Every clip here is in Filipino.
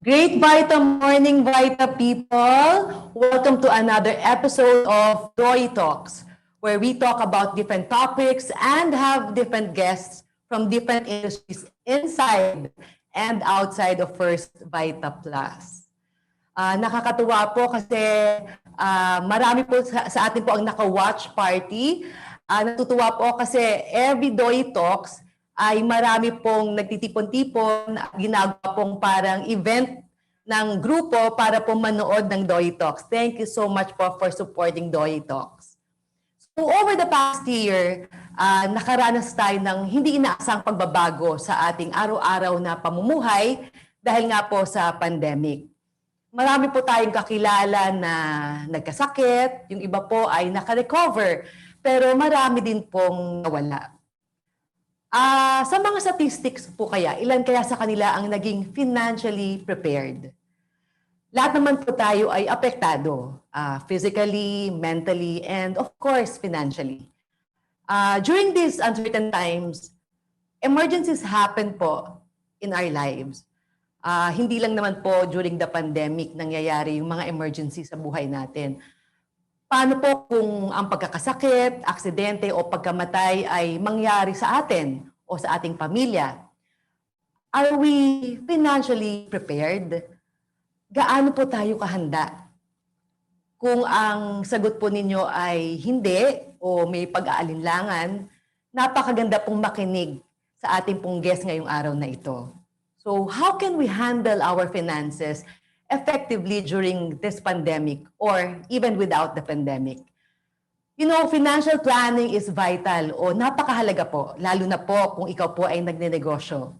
Great Vita morning, Vita people. Welcome to another episode of Doy Talks, where we talk about different topics and have different guests from different industries inside and outside of First Vita Plus. Nakakatuwa po kasi marami po sa atin po ang naka-watch party. Natutuwa po kasi every Doy Talks ay marami pong nagtitipon-tipon at ginagawa pong parang event ng grupo para po manood ng Doy Talks. Thank you so much po for supporting Doy Talks. So over the past year, nakaranas tayo ng hindi inaasang pagbabago sa ating araw-araw na pamumuhay dahil nga po sa pandemic. Marami po tayong kakilala na nagkasakit, yung iba po ay naka-recover, pero marami din pong nawala. Sa mga statistics po kaya, ilan kaya sa kanila ang naging financially prepared? Lahat naman po tayo ay apektado, physically, mentally, and of course, financially. During these uncertain times, emergencies happen po in our lives. Hindi lang naman po during the pandemic nangyayari yung mga emergency sa buhay natin. Paano po kung ang pagkakasakit, aksidente o pagkamatay ay mangyari sa atin o sa ating pamilya? Are we financially prepared? Gaano po tayo kahanda? Kung ang sagot po ninyo ay hindi o may pag-aalinlangan, napakaganda pong makinig sa ating pong guest ngayong araw na ito. So how can we handle our finances effectively during this pandemic or even without the pandemic? You know, financial planning is vital o napakahalaga po, lalo na po kung ikaw po ay nagnenegosyo.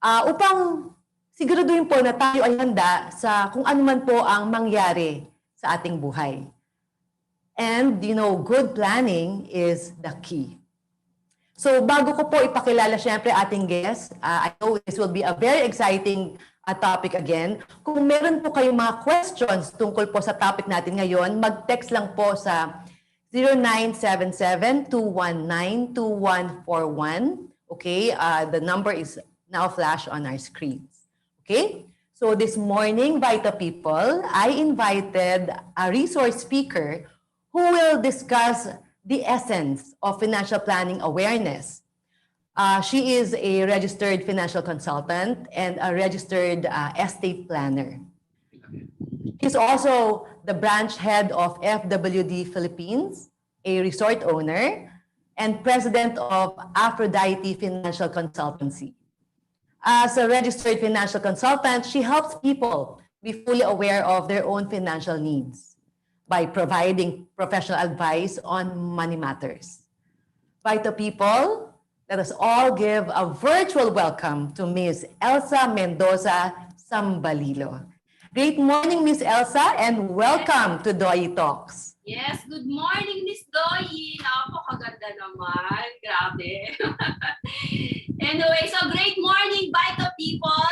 Upang siguraduhin po na tayo ay handa sa kung ano man po ang mangyari sa ating buhay. And, you know, good planning is the key. So bago ko po ipakilala siyempre ating guest, I know this will be a very exciting topic again. Kung meron po kayong mga questions tungkol po sa topic natin ngayon, mag-text lang po sa 0977-219-2141. Okay, the number is now flash on our screens. Okay, so this morning, Vita people, I invited a resource speaker who will discuss the essence of financial planning awareness. She is a registered financial consultant and a registered estate planner. She's also the branch head of FWD Philippines, a resort owner, and president of Aphrodite Financial Consultancy. As a registered financial consultant, she helps people be fully aware of their own financial needs by providing professional advice on money matters. Vita people, let us all give a virtual welcome to Ms. Elsa Mendoza Sambalilo. Great morning, Ms. Elsa, and welcome to Doy Talks. Yes, good morning, Miss Doy. Napakaganda naman. Grabe. Anyway, so great morning, Vita people.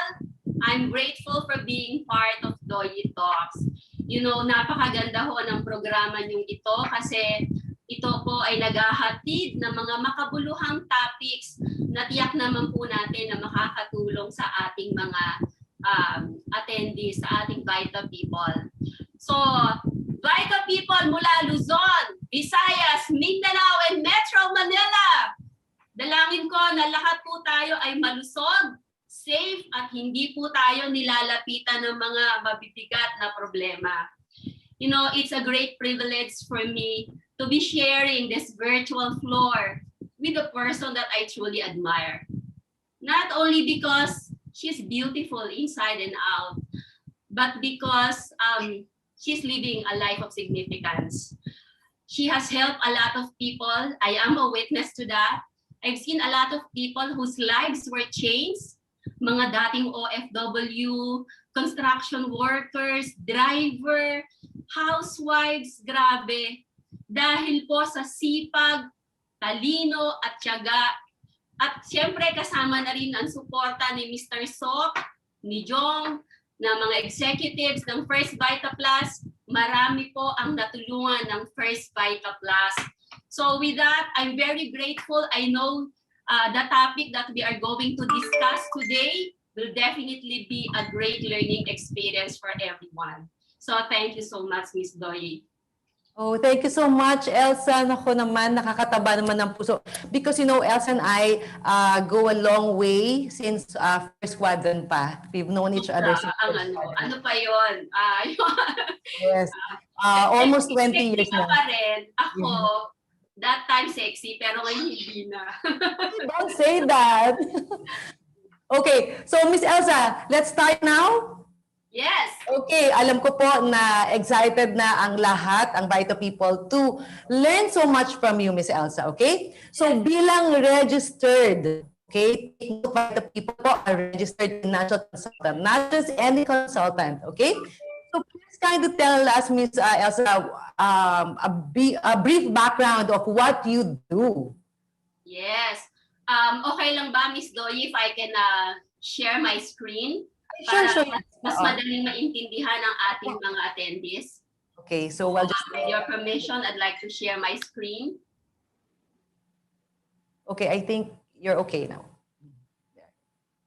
I'm grateful for being part of Doy Talks. You know, napakaganda ho ng programa niyong ito kasi ito po ay naghahatid ng mga makabuluhang topics na tiyak naman po natin na makakatulong sa ating mga attendees, sa ating Vita people. So, Vita people mula Luzon, Visayas, Mindanao, and Metro Manila, dalangin ko na lahat po tayo ay malusog, safe, at hindi po tayo nilalapitan ng mga mabibigat na problema. You know, it's a great privilege for me to be sharing this virtual floor with a person that I truly admire. Not only because she's beautiful inside and out, but because she's living a life of significance. She has helped a lot of people. I am a witness to that. I've seen a lot of people whose lives were changed. Mga dating OFW, construction workers, driver, housewives, grabe. Dahil po sa sipag, talino at tiyaga. At siyempre kasama na rin ang suporta ni Mr. Sok, ni Jong, na mga executives ng First Vita Plus. Marami po ang natulungan ng First Vita Plus. So with that, I'm very grateful. I know the topic that we are going to discuss today will definitely be a great learning experience for everyone. So thank you so much, Miss Doy. Oh, thank you so much, Elsa. Naku naman, nakakataba naman ng puso. Because you know, Elsa and I go a long way since first quadrant pa. We've known each other since Ang first quadrant. ano pa yun? Yes. Almost 20 sexy years ka na. pa rin. Ako, that time sexy, pero ngayon hindi na. Don't say that. Okay, so Miss Elsa, let's start now. Yes. Okay, alam ko po na excited na ang lahat, ang Vita people, to learn so much from you, Miss Elsa, okay? So bilang registered, okay, take note, Vita people po are registered financial consultant, not just any consultant, okay? So please kind of tell us, Miss Elsa, a brief background of what you do. Yes. Okay lang ba, Miss Doy, if I can share my screen? Sure, Para sure. mas madaling maintindihan ng ating mga attendees. Okay, so we'll just... With your permission, I'd like to share my screen. Okay, I think you're okay now.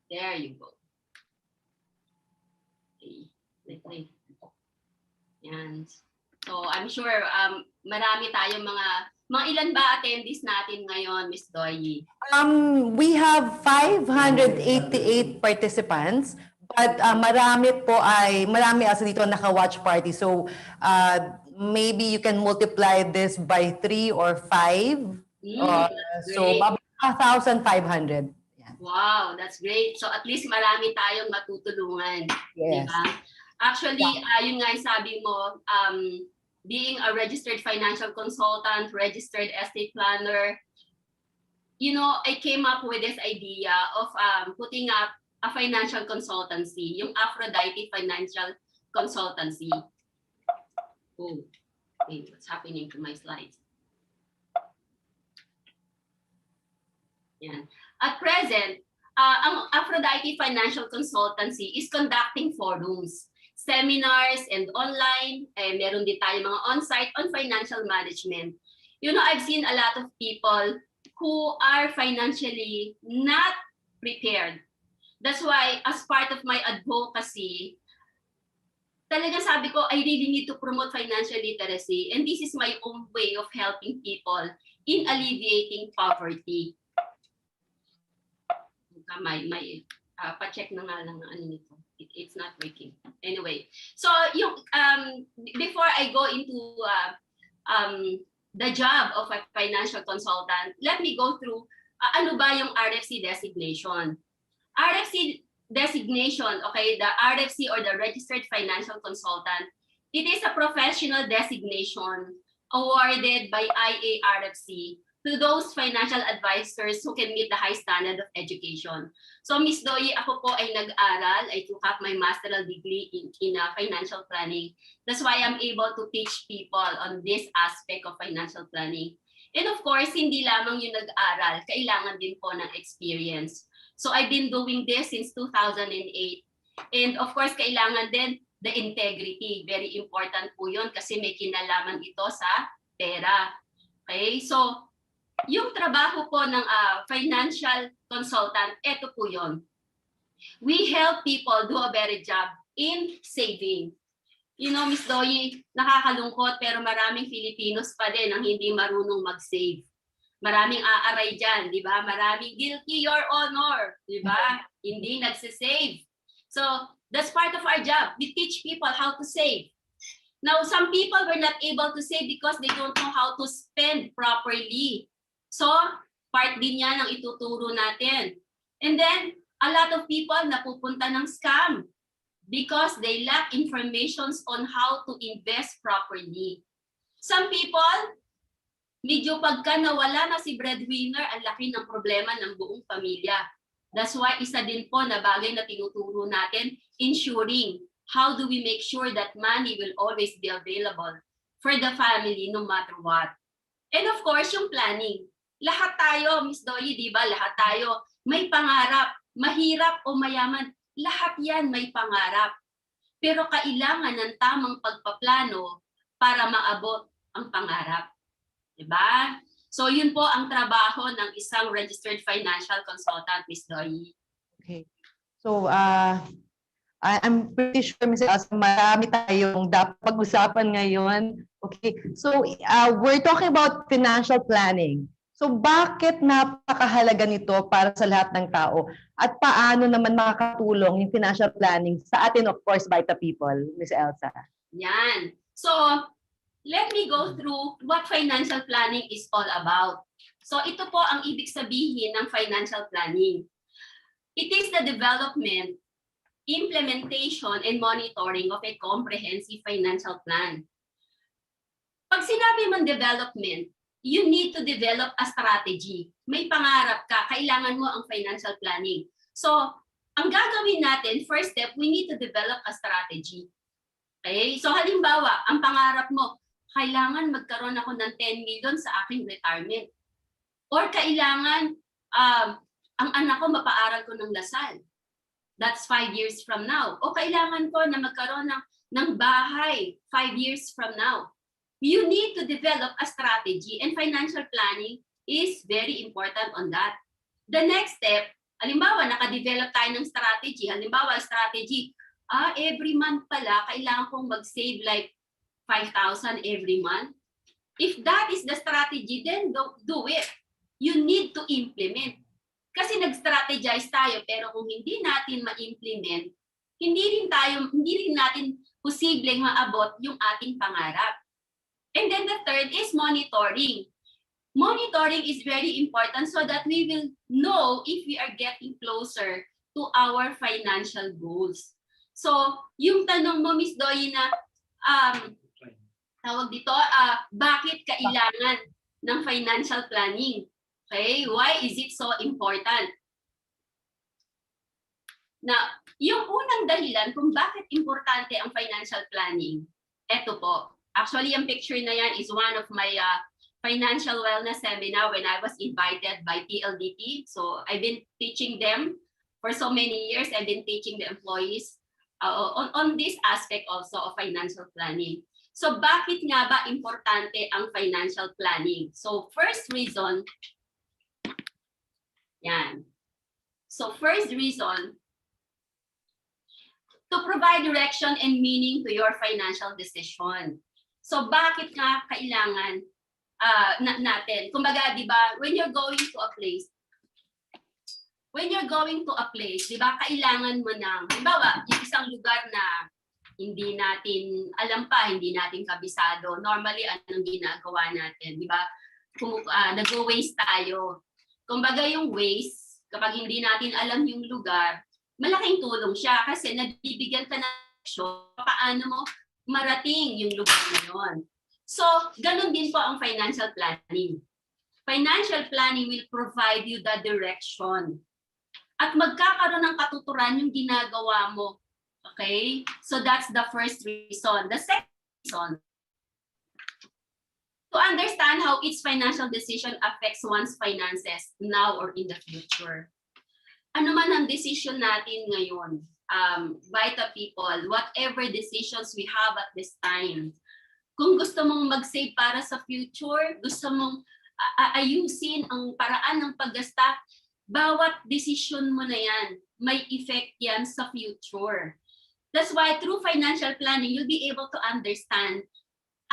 There you go. Okay. Yan. So I'm sure marami tayong mga ilan ba attendees natin ngayon, Miss Doy? We have 588 participants. But marami also dito naka-watch party. So maybe you can multiply this by 3 or 5. So about 1,500. Yeah. Wow, that's great. So at least marami tayong matutulungan. Yes. Diba? Actually, yun nga yung sabi mo, being a registered financial consultant, registered estate planner, you know, I came up with this idea of putting up a financial consultancy, yung Aphrodite Financial Consultancy. Oh, wait, what's happening to my slides? Yan. At present, ang Aphrodite Financial Consultancy is conducting forums, seminars, and online. Meron din tayo mga on-site on financial management. You know, I've seen a lot of people who are financially not prepared. That's why, as part of my advocacy, talaga sabi ko, I really need to promote financial literacy. And this is my own way of helping people in alleviating poverty. Pa-check na nga lang ano nito. It's not working. Anyway, so yung, before I go into the job of a financial consultant, let me go through ano ba yung RFC designation. RFC designation, okay, the RFC or the Registered Financial Consultant, it is a professional designation awarded by IARFC to those financial advisors who can meet the high standard of education. So Ms. Doy, ako po ay nag-aral, I took up my master's degree in financial planning. That's why I'm able to teach people on this aspect of financial planning. And of course, hindi lamang yung nag-aral, kailangan din po ng experience. So I've been doing this since 2008. And of course, kailangan din the integrity. Very important po yun kasi may kinalaman ito sa pera. Okay? So, yung trabaho po ng financial consultant, ito po yun. We help people do a better job in saving. You know, Ms. Doy, nakakalungkot pero maraming Filipinos pa din ang hindi marunong mag-save. Maraming aaray dyan, di ba? Maraming guilty, your honor, di ba? Hindi nagsisave. So, that's part of our job. We teach people how to save. Now, some people were not able to save because they don't know how to spend properly. So, part din yan ang ituturo natin. And then, a lot of people napupunta ng scam because they lack information on how to invest properly. Some people, medyo pagka nawala na si breadwinner, ang laki ng problema ng buong pamilya. That's why isa din po na bagay na tinuturo natin, ensuring how do we make sure that money will always be available for the family no matter what. And of course, yung planning. Lahat tayo, Miss Doy, di ba? Lahat tayo may pangarap, mahirap o mayaman, lahat yan may pangarap. Pero kailangan ng tamang pagpaplano para maabot ang pangarap. Diba? So yun po ang trabaho ng isang registered financial consultant, Ms. Doy. Okay. So, I'm pretty sure, Ms. Elsa, marami tayong dapat pag-usapan ngayon. Okay, so we're talking about financial planning. So bakit napakahalaga nito para sa lahat ng tao? At paano naman makakatulong yung financial planning sa atin, of course, Vita People, Ms. Elsa? Yan. So, let me go through what financial planning is all about. So, ito po ang ibig sabihin ng financial planning. It is the development, implementation, and monitoring of a comprehensive financial plan. Pag sinabi mong development, you need to develop a strategy. May pangarap ka, kailangan mo ang financial planning. So, ang gagawin natin, first step, we need to develop a strategy. Okay? So, halimbawa, ang pangarap mo, kailangan magkaroon ako ng 10 million sa aking retirement. Or kailangan, ang anak ko mapaaral ko ng Lasal. That's 5 years from now. O kailangan ko na magkaroon ng bahay 5 years from now. You need to develop a strategy, and financial planning is very important on that. The next step, halimbawa, nakadevelop tayo ng strategy. Halimbawa, strategy, every month pala, kailangan kong mag-save like 5,000 every month. If that is the strategy, then do it. You need to implement. Kasi nag-strategize tayo, pero kung hindi natin ma-implement, hindi rin natin posibleng maabot yung ating pangarap. And then the third is monitoring. Monitoring is very important so that we will know if we are getting closer to our financial goals. So, yung tanong mo, Ms. Doy, na tawag dito, bakit kailangan ng financial planning? Okay, why is it so important? Na, yung unang dahilan kung bakit importante ang financial planning, eto po. Actually, yung picture na yan is one of my financial wellness seminar when I was invited by PLDT. So, I've been teaching them for so many years. I've been teaching the employees on this aspect also of financial planning. So, bakit nga ba importante ang financial planning? So, first reason, yan. So, first reason, to provide direction and meaning to your financial decision. So, bakit nga kailangan natin? Kumbaga, di ba, when you're going to a place, di ba, kailangan mo ng, halimbawa, yung isang lugar na hindi natin alam pa, hindi natin kabisado. Normally, anong ginagawa natin, di ba? Nag-waste tayo. Kumbaga, yung waste, kapag hindi natin alam yung lugar, malaking tulong siya kasi nabibigyan ka ng action paano mo marating yung lugar na yun. So, ganun din po ang financial planning. Financial planning will provide you the direction. At magkakaroon ng katuturan yung ginagawa mo. Okay? So, that's the first reason. The second reason, to understand how each financial decision affects one's finances now or in the future. Ano man ang decision natin ngayon, Vita People, whatever decisions we have at this time, kung gusto mong mag-save para sa future, gusto mong ayusin ang paraan ng paggasta, bawat decision mo na yan, may effect yan sa future. That's why through financial planning, you'll be able to understand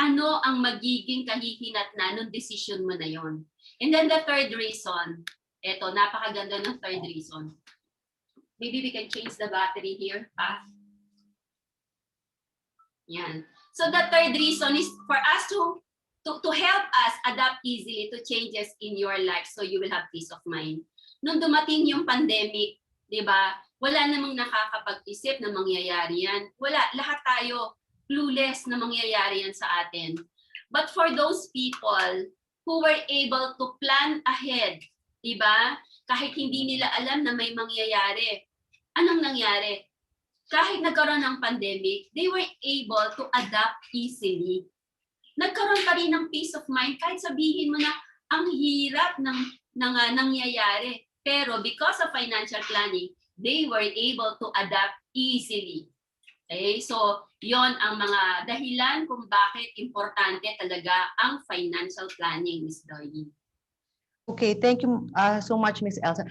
ano ang magiging kahihinatnan ng decision mo na yon. And then the third reason, eto, napakaganda ng third reason. Maybe we can change the battery here. Yan. So the third reason is for us to help us adapt easily to changes in your life so you will have peace of mind. Nung dumating yung pandemic, di ba, wala namang nakakapag-isip na mangyayari yan. Wala, lahat tayo clueless na mangyayari yan sa atin. But for those people who were able to plan ahead, di ba, kahit hindi nila alam na may mangyayari, anong nangyari? Kahit nagkaroon ng pandemic, they were able to adapt easily. Nagkaroon pa rin ng peace of mind kahit sabihin mo na ang hirap ng nangyayari. Pero because of financial planning, they were able to adapt easily. Okay? So, yon ang mga dahilan kung bakit importante talaga ang financial planning, Ms. Doy. Okay, thank you so much, Miss Elsa.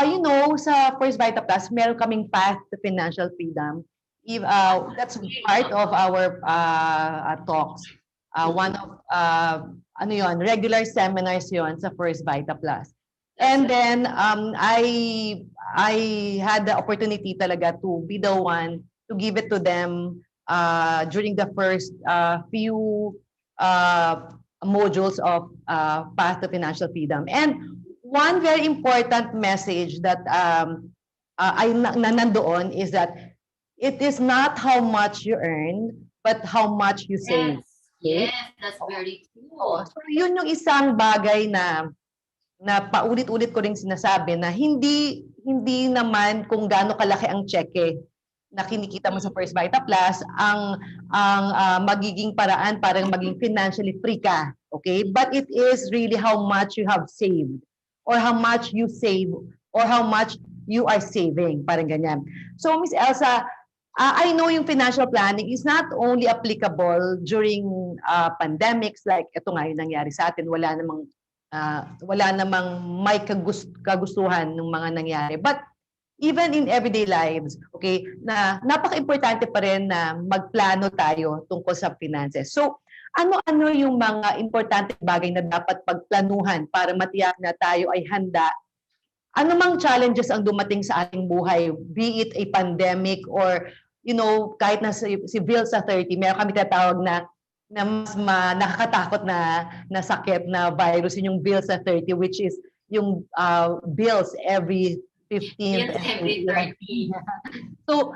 You know, sa First Vita Plus, meron kaming path to financial freedom. That's part of our talks. One of, ano yon, regular seminars yon sa First Vita Plus. And then, I had the opportunity talaga to be the one to give it to them during the first few modules of Path to Financial Freedom. And one very important message that nandoon is that it is not how much you earn, but how much you save. Yes, yes, that's very Oh, cool. so yun yung isang bagay na paulit-ulit ko ring sinasabi na hindi naman kung gaano kalaki ang cheque na kinikita mo sa First Vita Plus ang magiging paraan para maging financially free ka, okay? But it is really how much you have saved or how much you save or how much you are saving, parang ganyan. So Miss Elsa, I know yung financial planning is not only applicable during pandemics like ito nga yung nangyari sa atin, wala namang may kagustuhan ng mga nangyari. But even in everyday lives, okay, na napaka-importante pa rin na magplano tayo tungkol sa finances. So, ano-ano yung mga importante bagay na dapat pagplanuhan para matiyak na tayo ay handa? Ano mang challenges ang dumating sa ating buhay, be it a pandemic or, you know, kahit na si Bill sa 30, meron kami tatawag na mas nakakatakot na sakit na virus, yung bills sa 30, which is yung bills every 15th. Bills every 30. So,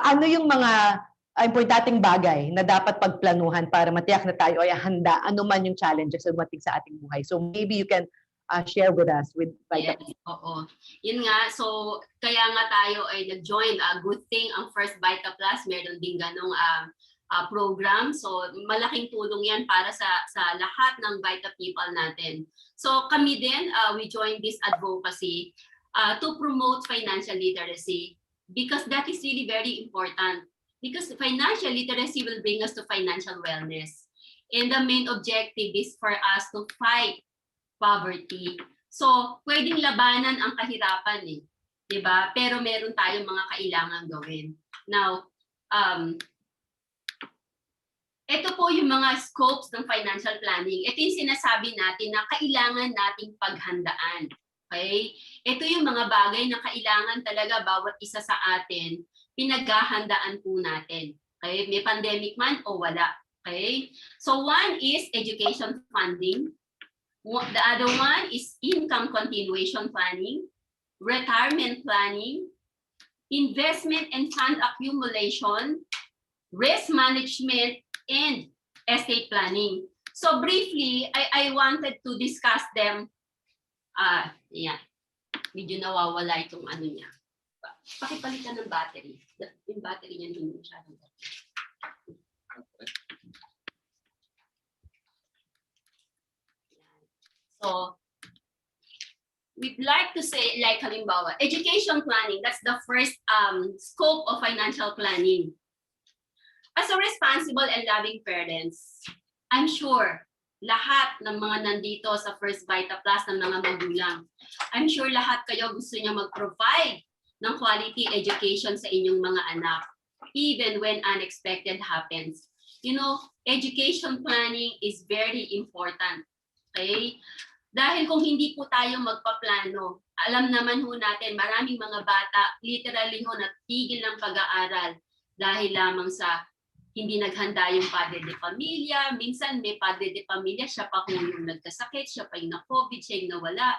ano yung mga importanteng bagay na dapat pagplanuhan para matiyak na tayo ay handa ano man yung challenges na dumating sa ating buhay. So, maybe you can share with us with Vita. Yes, oo. Yun nga, so kaya nga tayo ay nag-join. Good thing ang First Vita Plus, meron din ganong program. So malaking tulong yan para sa lahat ng Vita people natin. So kami din, we joined this advocacy to promote financial literacy because that is really very important. Because financial literacy will bring us to financial wellness. And the main objective is for us to fight poverty. So, pwedeng labanan ang kahirapan eh. 'Di ba? Pero meron tayong mga kailangan gawin. Now, ito po yung mga scopes ng financial planning. Ito yung sinasabi natin na kailangan nating paghandaan. Okay? Ito yung mga bagay na kailangan talaga bawat isa sa atin, pinaghahandaan po natin. Okay? May pandemic man o wala. Okay? So, one is education funding. The other one is income continuation planning, retirement planning, investment and fund accumulation, risk management, and estate planning. So briefly, I wanted to discuss them. Yeah. Medyo nawawala itong ano niya. Pakipalitan ng battery. Yung battery niya hindi masyadong. So, we'd like to say, like halimbawa, education planning, that's the first scope of financial planning. As a responsible and loving parents, I'm sure lahat ng mga nandito sa First Vita Plus ng mga magulang, I'm sure lahat kayo gusto niyo mag-provide ng quality education sa inyong mga anak, even when unexpected happens. You know, education planning is very important. Okay? Dahil kung hindi po tayo magpaplano, alam naman ho natin, maraming mga bata, literally ho, natigil ng pag-aaral dahil lamang sa hindi naghanda yung padre de pamilya. Minsan may padre de pamilya, siya pa ho yung nagkasakit, siya pa yung na-COVID, siya yung nawala.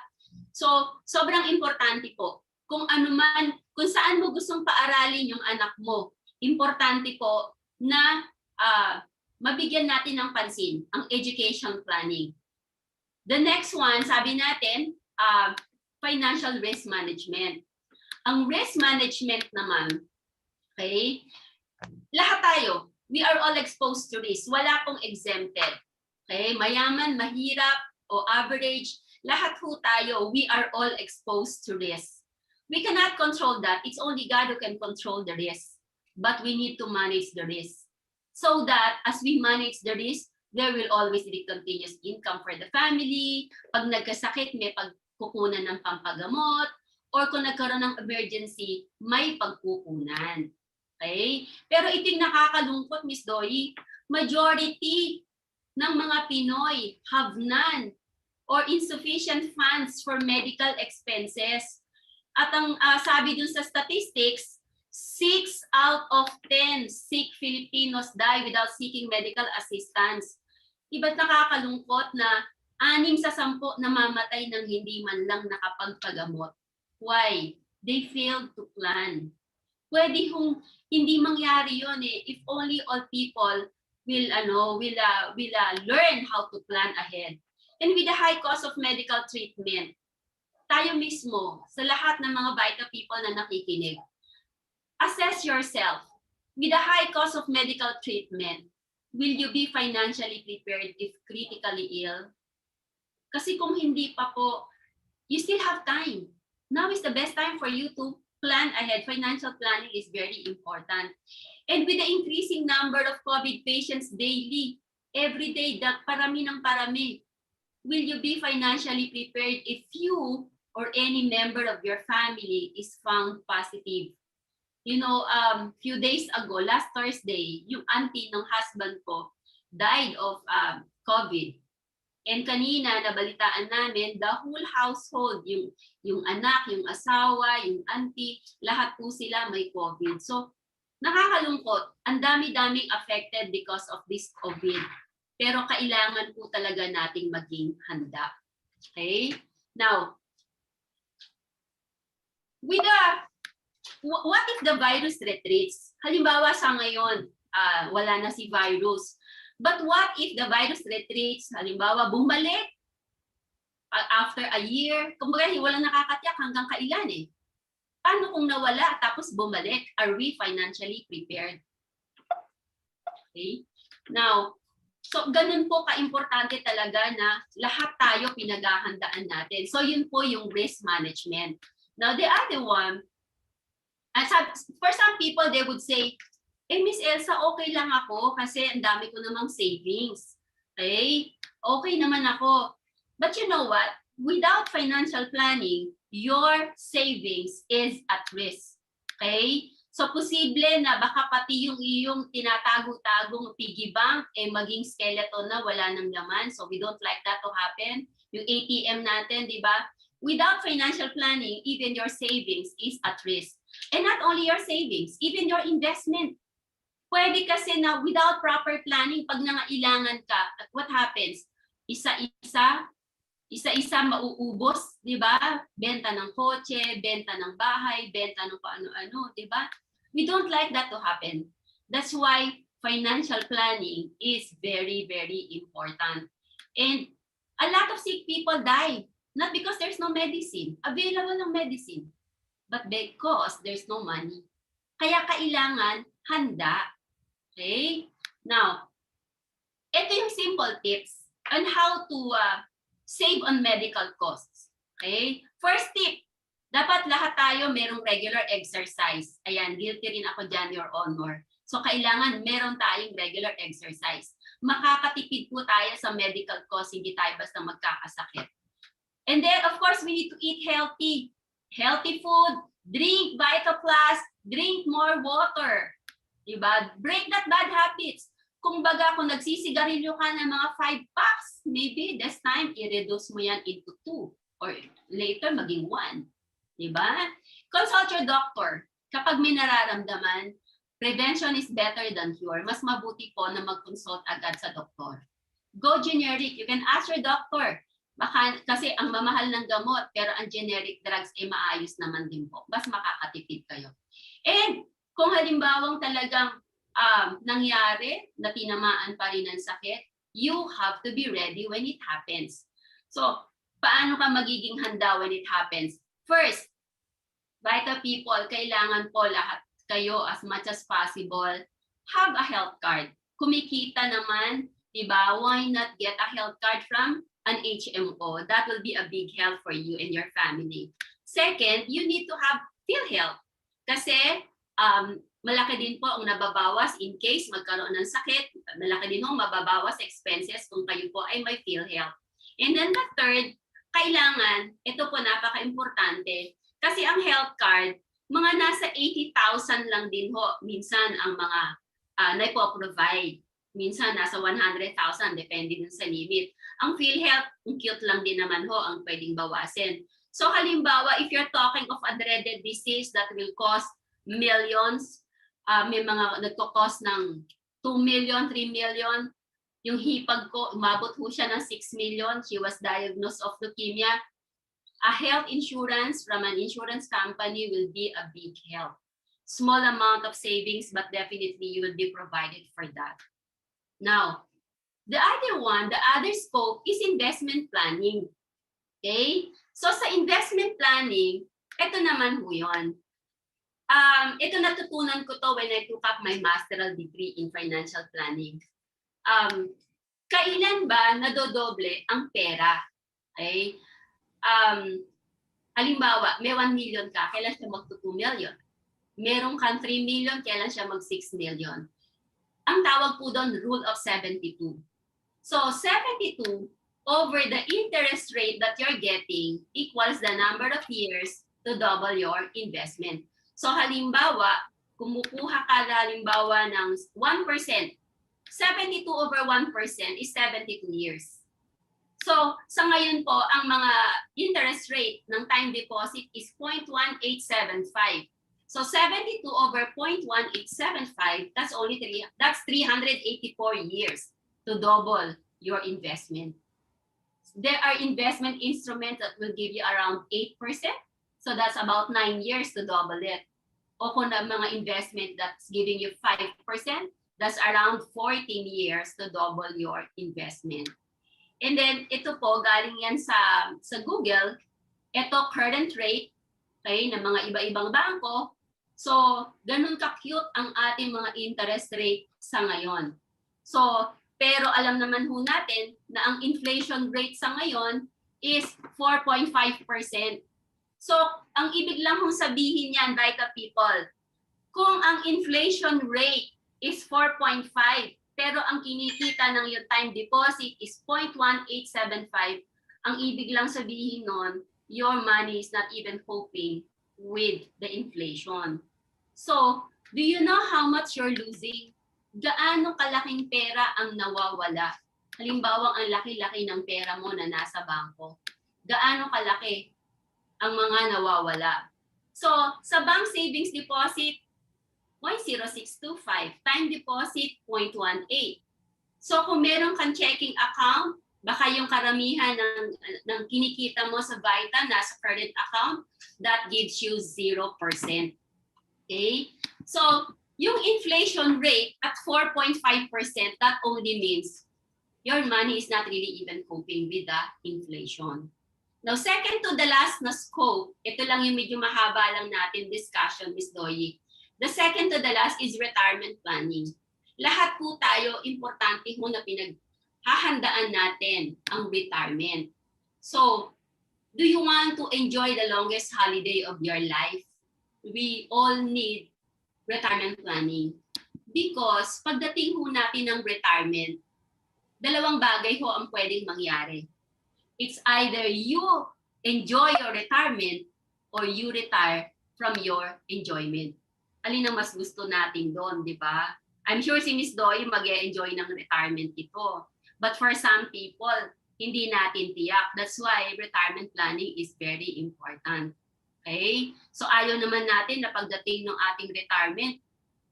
So, sobrang importante po. Kung ano man, kung saan mo gustong paaralin yung anak mo, importante po na mabigyan natin ng pansin ang education planning. The next one, sabi natin, financial risk management. Ang risk management naman, okay, lahat tayo, we are all exposed to risk. Wala pong exempted. Okay, mayaman, mahirap, o average, lahat po tayo, we are all exposed to risk. We cannot control that. It's only God who can control the risk. But we need to manage the risk. So that as we manage the risk, There will always be continuous income for the family. Pag nagkasakit, may pagkukunan ng pampagamot. Or kung nagkaroon ng emergency, may pagkukunan. Okay? Pero iting nakakalungkot, Miss Doy, majority ng mga Pinoy have none or insufficient funds for medical expenses. At ang sabi dun sa statistics, 6 out of 10 sick Filipinos die without seeking medical assistance. Iba't nakakalungkot na 6 sa 10 namamatay ng hindi man lang nakapagpagamot. Why? They failed to plan. Pwede kung hindi mangyari yon if only all people will learn how to plan ahead. And with the high cost of medical treatment, tayo mismo, sa lahat ng mga Vita people na nakikinig, assess yourself. With the high cost of medical treatment, will you be financially prepared if critically ill? Kasi kung hindi pa po, you still have time. Now is the best time for you to plan ahead. Financial planning is very important. And with the increasing number of COVID patients daily, every day, parami ng parami, will you be financially prepared if you or any member of your family is found positive? You know, few days ago, last Thursday, yung auntie ng husband ko died of COVID. And kanina, nabalitaan namin, the whole household, yung anak, yung asawa, yung auntie, lahat po sila may COVID. So, nakakalungkot. Ang dami-daming affected because of this COVID. Pero kailangan po talaga nating maging handa. Okay? Now, what if the virus retreats? Halimbawa sa ngayon, wala na si virus. But what if the virus retreats? Halimbawa, bumalik after a year. Kumbaga, walang nakakatiyak hanggang kailan eh. Paano kung nawala tapos bumalik? Are we financially prepared? Okay? Now, so ganun po ka-importante talaga na lahat tayo pinaghahandaan natin. So yun po yung risk management. Now, the other one, for some people, they would say, Miss Elsa, okay lang ako kasi ang dami ko namang savings. Okay? Okay naman ako. But you know what? Without financial planning, your savings is at risk. Okay? So, posible na baka pati yung iyong tinatago-tagong piggy bank maging skeleton na wala ng laman. So, we don't like that to happen. Yung ATM natin, di ba? Without financial planning, even your savings is at risk. And not only your savings, even your investment. Pwede kasi na without proper planning, pag nangailangan ka, at what happens? Isa-isa mauubos, di ba? Benta ng kotse, benta ng bahay, benta ng paano-ano, di ba? We don't like that to happen. That's why financial planning is very, very important. And a lot of sick people die, not because there's no medicine, available ng medicine, but because there's no money. Kaya kailangan handa. Okay? Now, ito yung simple tips on how to save on medical costs. Okay? First tip, dapat lahat tayo merong regular exercise. Ayan, guilty rin ako dyan, Your Honor. So, kailangan meron tayong regular exercise. Makakatipid po tayo sa medical costs, hindi tayo basta magkakasakit. And then, of course, we need to eat healthy. Healthy food, drink VitaPlus, drink more water. Diba? Break that bad habits. Kung baga, kung nagsisigarilyo ka ng mga 5 packs, maybe this time, i-reduce mo yan into 2 or later maging 1. Diba? Consult your doctor. Kapag may nararamdaman, prevention is better than cure. Mas mabuti po na mag-consult agad sa doktor. Go generic. You can ask your doctor. Baka, kasi ang mamahal ng gamot, pero ang generic drugs ay maayos naman din po. Mas makakatipid kayo. And kung halimbawang talagang nangyari na tinamaan pa rin ng sakit, you have to be ready when it happens. So, paano ka magiging handa when it happens? First, Vita people, kailangan po lahat kayo as much as possible, have a health card. Kumikita naman, diba? Why not get a health card from an HMO? That will be a big help for you and your family. Second, you need to have PhilHealth. Kasi Malaki din po ang nababawas in case magkaroon ng sakit. Malaki din ang mababawas expenses kung kayo po ay may PhilHealth. And then the third, kailangan, ito po napaka-importante, kasi ang health card, mga nasa 80,000 lang din ho, minsan ang mga naipo-provide. Minsan nasa 100,000, depende din sa limit. Ang PhilHealth, cute lang din naman ho ang pwedeng bawasin. So halimbawa, if you're talking of a dreaded disease that will cost millions, may mga nagko-cost ng 2 million, 3 million. Yung hipag ko, umabot ho siya ng 6 million. She was diagnosed of leukemia. A health insurance from an insurance company will be a big help. Small amount of savings, but definitely you will be provided for that. Now, the other scope is investment planning. Okay? So sa investment planning, ito naman ho yun. Ito natutunan ko to when I took up my masteral degree in financial planning. Kailan ba nadodoble ang pera? Okay? Halimbawa, may 1 million ka, kailan siya mag-2 million? Meron kang 3 million, kailan siya mag-6 million? Ang tawag po doon, rule of 72. So, 72 over the interest rate that you're getting equals the number of years to double your investment. So halimbawa, kumukuha ka halimbawa ng 1%, 72 over 1% is 72 years. So sa ngayon po, ang mga interest rate ng time deposit is 0.1875. So 72 over 0.1875, that's 384 years to double your investment. There are investment instruments that will give you around 8%. So that's about 9 years to double it. O kung na mga investment that's giving you 5%, that's around 14 years to double your investment. And then ito po, galing yan sa Google, ito current rate, okay, ng mga iba-ibang bangko. So ganun ka-cute ang ating mga interest rate sa ngayon. So, pero alam naman ho natin na ang inflation rate sa ngayon is 4.5%. So, ang ibig lang kong sabihin yan, Vita people, kung ang inflation rate is 4.5, pero ang kinikita ng your time deposit is 0.1875, ang ibig lang sabihin nun, your money is not even coping with the inflation. So, do you know how much you're losing? Gaano kalaking pera ang nawawala? Halimbawa, ang laki-laki ng pera mo na nasa bangko. Gaano kalaki ang mga nawawala? So, sa bank savings deposit, 0.0625. Time deposit, 0.18. So, kung meron kang checking account, baka yung karamihan ng kinikita mo sa Vita nasa current account, that gives you 0%. Okay? So, yung inflation rate at 4.5%, that only means your money is not really even coping with the inflation. Now, second to the last na scope, ito lang yung medyo mahaba lang natin discussion, Ms. Doyi. The second to the last is retirement planning. Lahat po tayo, importante mo na pinaghahandaan natin ang retirement. So, do you want to enjoy the longest holiday of your life? We all need retirement planning. Because pagdating ho natin ng retirement, dalawang bagay ho ang pwedeng mangyari. It's either you enjoy your retirement or you retire from your enjoyment. Alin ang mas gusto natin doon, di ba? I'm sure si Ms. Doy mag-e-enjoy ng retirement ito. But for some people, hindi natin tiyak. That's why retirement planning is very important. Okay? So ayaw naman natin na pagdating ng ating retirement,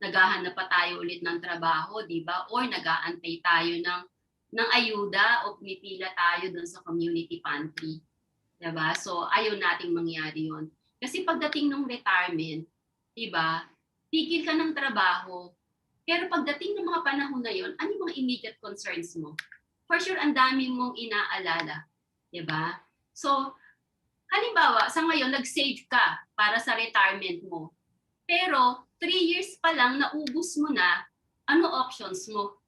naghahanap pa tayo ulit ng trabaho, di ba? Or nag-aantay tayo ng ayuda o pumipila tayo dun sa community pantry. Diba? So, ayaw nating mangyari yun. Kasi pagdating ng retirement, diba, tigil ka ng trabaho, pero pagdating ng mga panahon na yun, ano yung mga immediate concerns mo? For sure, ang dami mong inaalala. Diba? So, halimbawa, sa ngayon, nag-save ka para sa retirement mo. Pero, 3 years pa lang, naubos mo na, ano options mo?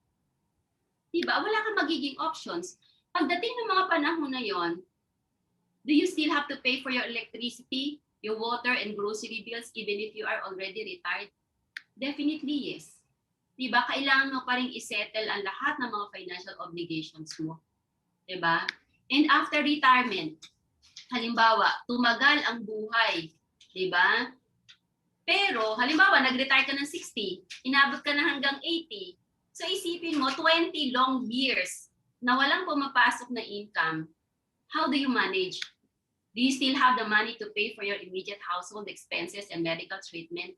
Diba? Wala kang magiging options. Pagdating ng mga panahon na yon, do you still have to pay for your electricity, your water, and grocery bills even if you are already retired? Definitely yes. Diba? Kailangan mo pa rin isettle ang lahat ng mga financial obligations mo. Diba? And after retirement, halimbawa, tumagal ang buhay. Diba? Pero, halimbawa, nag-retire ka ng 60, inabot ka na hanggang 80. So, isipin mo, 20 long years na walang pumapasok na income. How do you manage? Do you still have the money to pay for your immediate household expenses and medical treatment?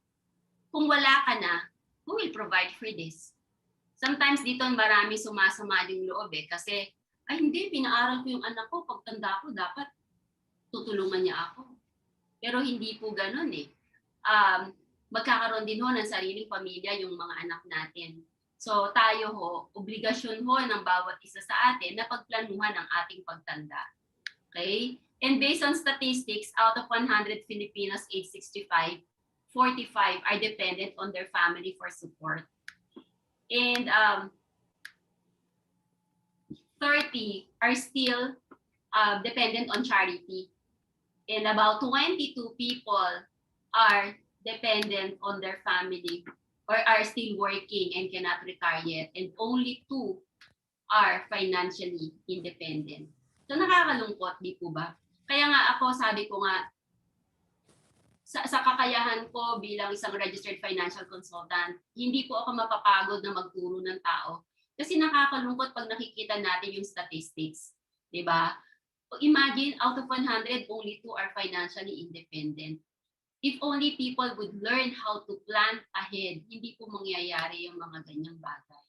Kung wala ka na, who will provide for this? Sometimes dito marami sumasama yung loob kasi, ay hindi, pinaaral ko yung anak ko, pagtanda ko, dapat tutulungan niya ako. Pero hindi po ganun Magkakaroon din ho ng sariling pamilya yung mga anak natin. So tayo ho, obligasyon ho ng bawat isa sa atin na pagplanuhan ang ating pagtanda. Okay? And based on statistics, out of 100 Filipinos age 65, 45 are dependent on their family for support. And 30 are still dependent on charity. And about 22 people are dependent on their family or are still working and cannot retire yet. And only 2 are financially independent. So nakakalungkot, di po ba? Kaya nga ako, sabi ko nga, sa kakayahan ko bilang isang registered financial consultant, hindi po ako mapapagod na magturo ng tao. Kasi nakakalungkot pag nakikita natin yung statistics. Diba? Imagine, out of 100, only 2 are financially independent. If only people would learn how to plan ahead, hindi po mangyayari yung mga ganyang bagay.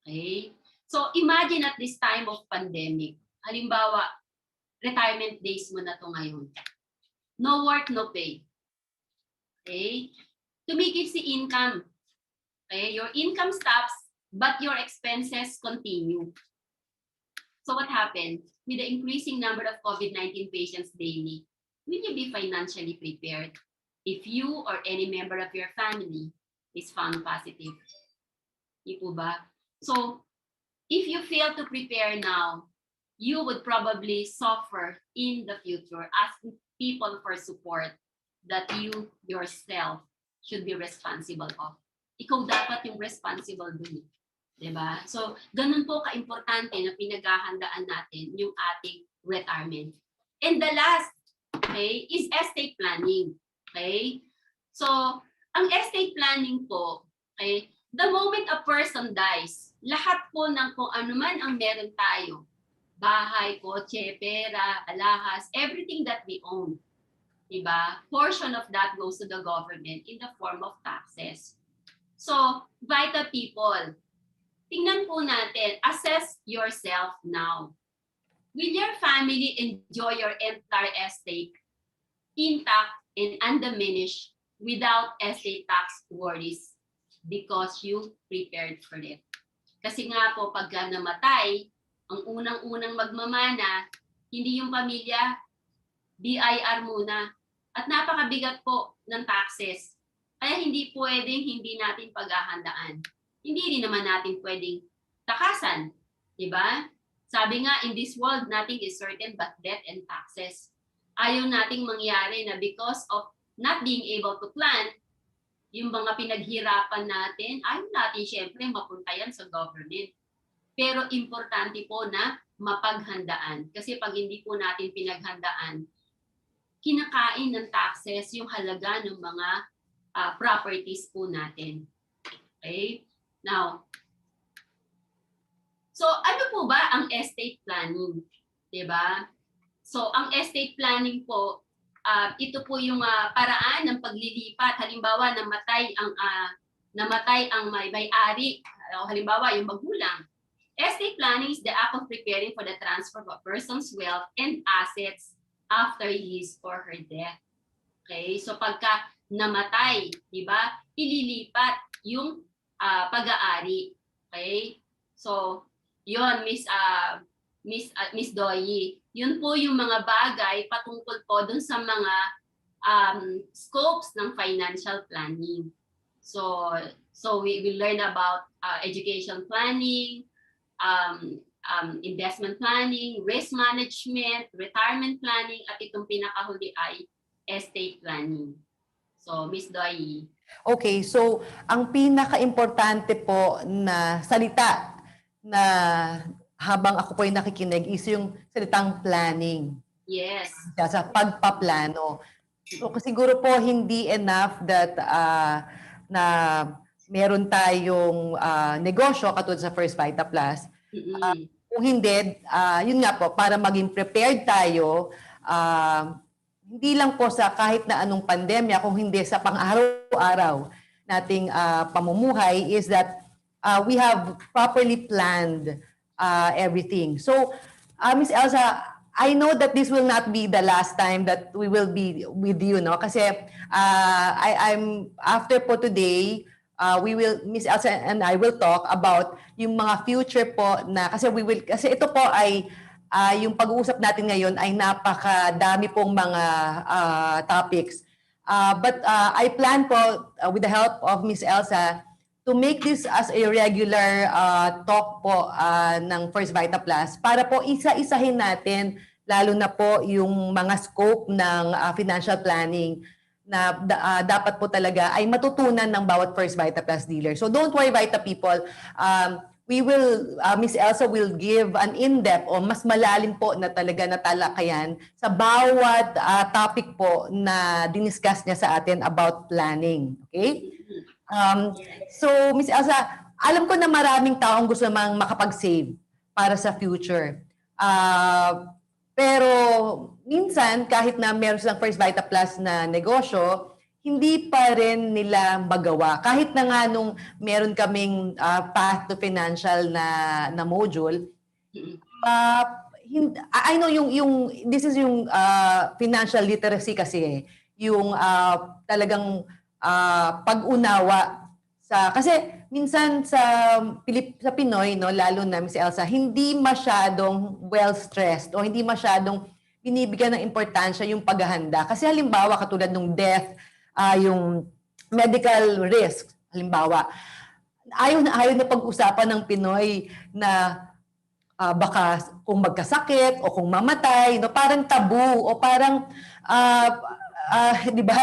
Okay? So imagine at this time of pandemic, halimbawa, retirement days mo na to ngayon. No work, no pay. Okay? Tumigil si income. Okay? Your income stops, but your expenses continue. So what happened? With the increasing number of COVID-19 patients daily, will you be financially prepared if you or any member of your family is found positive? Di po ba? So, if you fail to prepare now, you would probably suffer in the future, asking people for support that you yourself should be responsible of. Ikaw dapat yung responsible dun. Diba? So, ganun po ka-importante na pinaghahandaan natin yung ating retirement. And the last, okay, is estate planning. Okay? So, ang estate planning po, okay, the moment a person dies, lahat po ng kung ano man ang meron tayo, bahay, kotse, pera, alahas, everything that we own, diba? Portion of that goes to the government in the form of taxes. So, Vita people, tingnan po natin, assess yourself now. Will your family enjoy your entire estate intact and undiminished without estate tax worries because you prepared for it? Kasi nga po, pagka namatay, ang unang-unang magmamana, hindi yung pamilya, BIR muna. At napakabigat po ng taxes. Kaya hindi pwedeng hindi natin paghahandaan. Hindi rin naman natin pwedeng takasan. Diba? Sabi nga, in this world, nothing is certain but death and taxes. Ayaw nating mangyari na because of not being able to plan, yung mga pinaghirapan natin, ayaw natin syempre mapunta yan sa government. Pero importante po na mapaghandaan. Kasi pag hindi po natin pinaghandaan, kinakain ng taxes yung halaga ng mga properties po natin. Okay? Now, so ano po ba ang estate planning? Diba? So, ang estate planning po, ito po yung paraan ng paglilipat. Halimbawa, namatay ang may-ari, halimbawa yung magulang. Estate planning is the act of preparing for the transfer of a person's wealth and assets after his or her death. Okay? So pagka namatay, di ba? Ililipat yung pag-aari. Okay? So, yon Miss Doyi. Yun po yung mga bagay patungkol po dun sa mga scopes ng financial planning. So we will learn about education planning, investment planning, risk management, retirement planning, at itong pinakahuli ay estate planning. So, Miss Doyi. Okay, so ang pinaka-importante po na salita na habang ako po ay nakikinig is yung salitang planning. Yes. Sa pagpaplano. So siguro po hindi enough that na meron tayong negosyo katulad sa First Vita Plus. Mm-mm. Kung hindi, yun nga po, para maging prepared tayo, hindi lang po sa kahit na anong pandemya, kung hindi sa pang-araw-araw nating pamumuhay, is that we have properly planned everything. So, Miss Elsa, I know that this will not be the last time that we will be with you, no? Kasi I'm after po today, Miss Elsa and I will talk about yung mga future po na kasi ito po ay yung pag-uusap natin ngayon ay napakadami pong mga topics. But I plan po with the help of Miss Elsa to make this as a regular talk po ng First Vita Plus para po isa-isahin natin lalo na po yung mga scope ng financial planning na dapat po talaga ay matutunan ng bawat First Vita Plus dealer. So don't worry, Vita people. Miss Elsa will give an in-depth o mas malalim po na talaga na talakayan sa bawat topic po na diniscuss niya sa atin about planning. Okay? So, Miss Elsa, alam ko na maraming taong gusto namang makapag-save para sa future. Pero minsan, kahit na meron silang First Vita Plus na negosyo, hindi pa rin nila magawa. Kahit na nga nung meron kaming Path to Financial na module, I know this is yung financial literacy kasi, yung talagang pag-unawa kasi minsan sa Pinoy, no, lalo na Ms. Elsa, hindi masyadong well-stressed o hindi masyadong binibigyan ng importansya yung paghahanda. Kasi halimbawa, katulad ng death, yung medical risk, halimbawa, ayaw na pag-usapan ng Pinoy na baka kung magkasakit o kung mamatay, no, parang tabu o parang di ba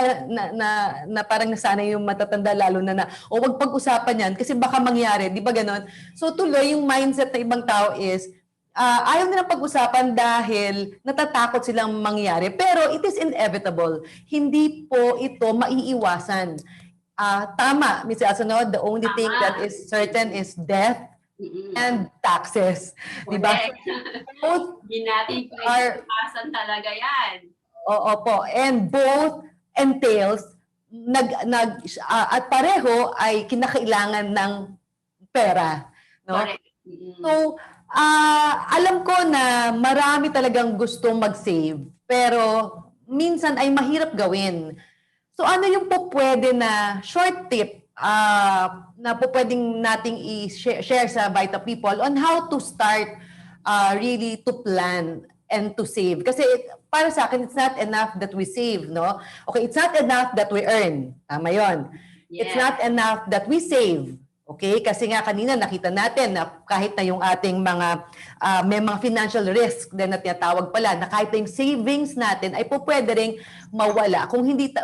na parang nasanay yung matatanda lalo na o wag pag-usapan yan kasi baka mangyari, di ba ganon? So tuloy yung mindset ng ibang tao is ayaw nila pag-usapan dahil natatakot silang mangyari. Pero it is inevitable. Hindi po ito maiiwasan. Tama, Ms. Elsa, no? The only thing that is certain is death and taxes. Di ba? Both Hindi natin pwede talaga yan. Oo po. And both entails at pareho ay kinakailangan ng pera, no? Correct. So, alam ko na marami talagang gustong mag-save, pero minsan ay mahirap gawin. So, ano yung po pwede na short tip na po pwedeng nating i-share sa Vita People on how to start really to plan and to save? Kasi para sa akin, it's not enough that we save, no? Okay, it's not enough that we earn. Tama yun. Yeah. It's not enough that we save. Okay? Kasi nga kanina nakita natin na kahit na yung ating may mga financial risk din na tinatawag pala, na kahit na yung savings natin ay po pwede rin mawala kung hindi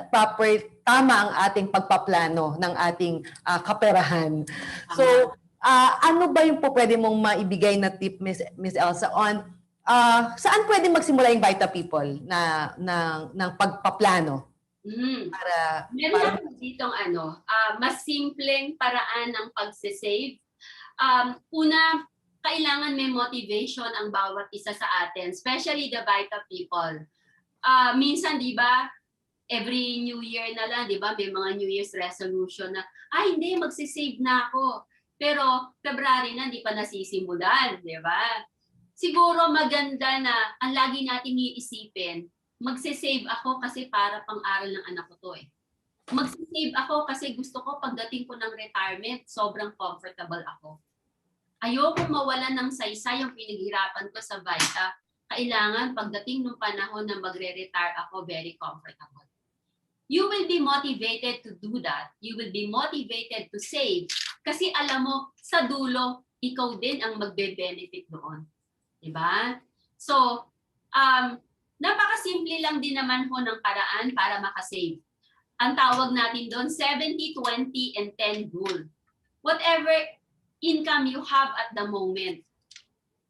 tama ang ating pagpaplano ng ating kaperahan. So, ano ba yung po pwede mong maibigay na tip, Miss Elsa, on saan pwede magsimula yung Vita People ng pagpaplano? Meron ako ditong mas simpleng paraan ng pagsisave. Una, kailangan may motivation ang bawat isa sa atin, especially the Vita People. Minsan, di ba, every New Year na lang, di ba, may mga New Year's resolution na, hindi, magsisave na ako. Pero February na, hindi pa nasisimulan, di ba? Siguro maganda na ang lagi nating iisipin, magsisave ako kasi para pang-aral ng anak ko to eh. Magsisave ako kasi gusto ko pagdating ko ng retirement, sobrang comfortable ako. Ayoko mawalan ng saysay yung pinaghirapan ko sa Vita. Kailangan pagdating ng panahon na magre-retire ako, very comfortable. You will be motivated to do that. You will be motivated to save. Kasi alam mo, sa dulo, ikaw din ang magbe-benefit doon. Diba? So, napakasimple lang din naman ho ng paraan para makasave. ang tawag natin doon, 70, 20, and 10 rule. Whatever income you have at the moment,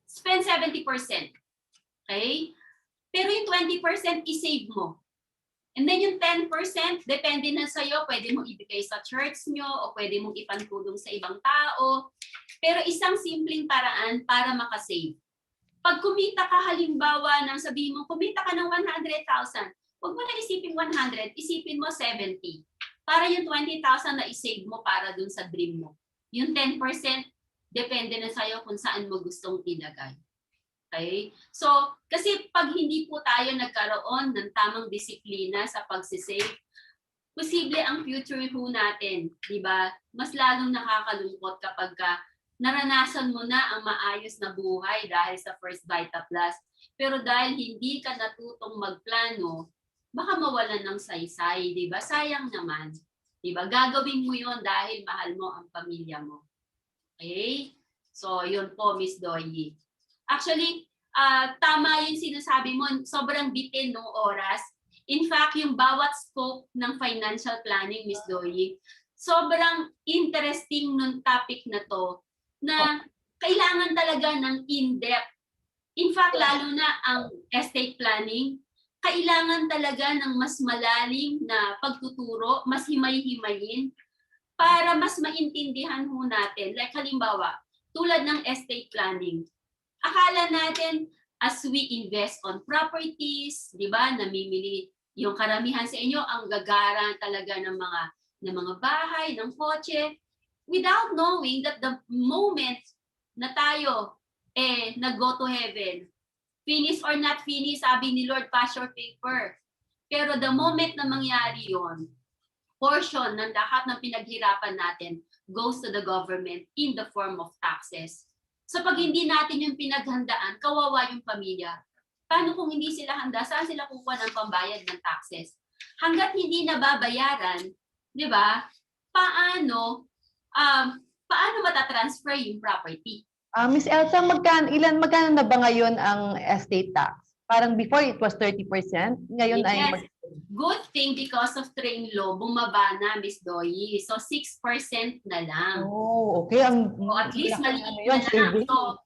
spend 70%. Okay? Pero yung 20% i-save mo. And then yung 10%, depende na sa'yo, pwede mong ibigay sa church nyo o pwede mong ipantulong sa ibang tao. Pero isang simpleng paraan para makasave. Pag kumita ka halimbawa nang sabihin mo, kumita ka ng 100,000, huwag mo na isipin 100, isipin mo 70. Para yung 20,000 na isave mo para dun sa dream mo. Yung 10%, depende na sa'yo kung saan mo gustong ilagay. Okay? So, kasi pag hindi po tayo nagkaroon ng tamang disiplina sa pagsisave, posible ang future ho natin, di ba? Mas lalong nakakalungkot kapag naranasan mo na ang maayos na buhay dahil sa First Vita Plus. Pero dahil hindi ka natutong magplano, baka mawalan ng saysay, di ba? Sayang naman. Di ba? Gagawin mo yon dahil mahal mo ang pamilya mo. Okay? So, yun po, Miss Doyi. Actually, tama yung sinasabi mo, sobrang bitin ng oras. In fact, yung bawat scope ng financial planning, Miss Doyi, sobrang interesting nung topic na to na kailangan talaga ng in-depth. In fact, lalo na ang estate planning, kailangan talaga ng mas malalim na pagtuturo, mas himay-himayin para mas maintindihan ho natin. Like halimbawa, tulad ng estate planning, akala natin as we invest on properties, di ba, namimili yung karamihan sa inyo ang gagara talaga ng mga bahay, ng kotse, without knowing that the moment na tayo nag-go to heaven, finish or not finish, sabi ni Lord, pass your paper. Pero the moment na mangyari yon, portion ng lahat ng pinaghirapan natin goes to the government in the form of taxes. So pag hindi natin yung pinaghandaan, kawawa yung pamilya. Paano kung hindi sila handa? Saan sila kukuha ng pambayad ng taxes? Hanggat hindi nababayaran, di ba, paano matatransfer yung property? Miss Elsa, magkano na ba ngayon ang estate tax? Parang before it was 30%, ngayon yes. Good thing because of train law, bumaba na, Miss Doyi. So 6% na lang. Oh, okay. So, at least maliit na lang. So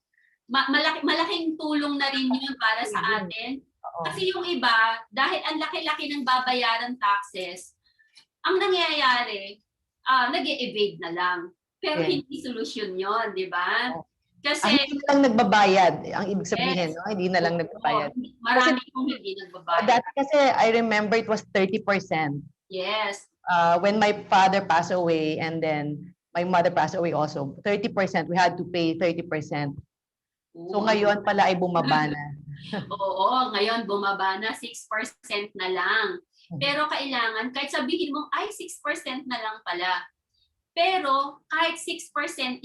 malaking tulong na rin yun para sa atin. Kasi yung iba, dahil ang laki-laki ng babayaran taxes, ang nangyayari, nag-e-evade na lang. Pero hindi solusyon yon, di ba? Kasi hindi na lang nagbabayad, ang ibig sabihin, no? Hindi na lang nagbabayad. Marami kong hindi nagbabayad. Dati kasi, I remember it was 30%. Yes. When my father passed away and then my mother passed away also, 30%, we had to pay 30%. So ngayon pala ay bumaba na. Oo, ngayon bumaba na, 6% na lang. Pero kailangan, kahit sabihin mo, ay 6% na lang pala. Pero kahit 6%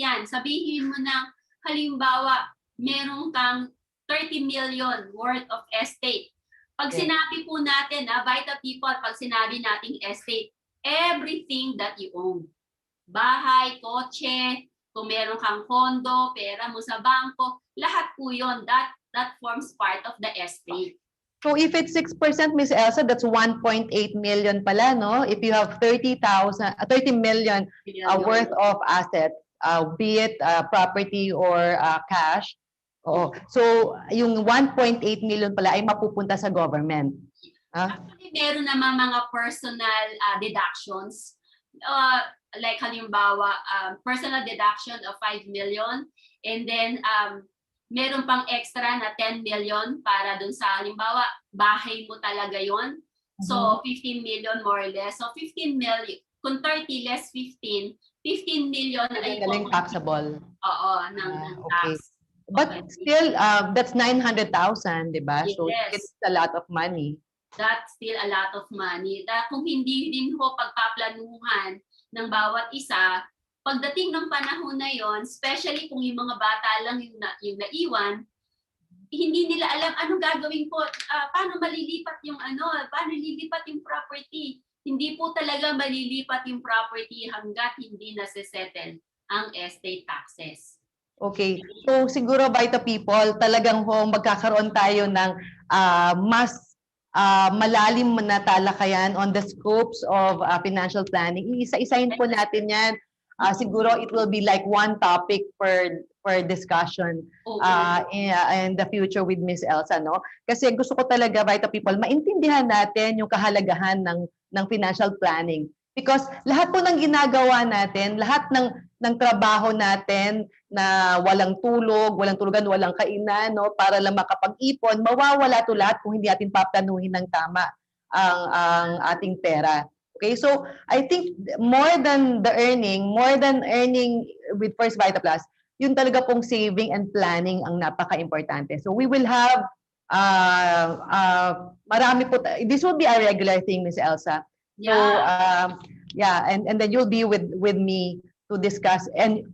yan, sabihin mo na, halimbawa, meron kang 30 million worth of estate. Pag sinabi po natin, Vita people, pag sinabi nating estate, everything that you own. Bahay, kotse, kung meron kang kondo, pera mo sa bangko, lahat po yun. That forms part of the estate. So if it's 6%, Ms. Elsa, that's 1.8 million pala, no? If you have 30 million worth of assets, be it property or cash. So yung 1.8 million pala ay mapupunta sa government. Actually, meron naman mga personal deductions. Like halimbawa, personal deduction of 5 million. And then, meron pang extra na 10 million para dun sa halimbawa, bahay mo talaga yon. So, 15 million more or less. So, 15 million, kung 30 less 15 million ay taxable. Oo, ng tax. But still, that's 900,000, di ba? So, it's a lot of money. That's still a lot of money. Kung hindi din ho pagpaplanuhan ng bawat isa, pagdating ng panahon na yon, especially kung yung mga bata lang yung naiwan, hindi nila alam anong gagawin ko, paano malilipat yung paano lilipat yung property. Hindi po talaga malilipat yung property hanggat hindi nase-settle ang estate taxes. Okay. So siguro, Vita people, talagang magkakaroon tayo ng mas malalim na talakayan on the scopes of financial planning. Isa-isahin po natin yan. Siguro it will be like one topic per discussion in the future with Miss Elsa, no? Kasi gusto ko talaga, Vita People, maintindihan natin yung kahalagahan ng financial planning. Because lahat po ng ginagawa natin, lahat ng trabaho natin na walang tulog, walang tulugan, walang kainan, no, para lang makapag-ipon, mawawala to lahat kung hindi natin paplanuhin ng tama ang ating pera. Okay, so I think more than earning with First Vita Plus, yun talaga pong saving and planning ang napaka-importante. So we will have marami po, this will be a regular thing, Miss Elsa. So yeah, and then you'll be with me to discuss, and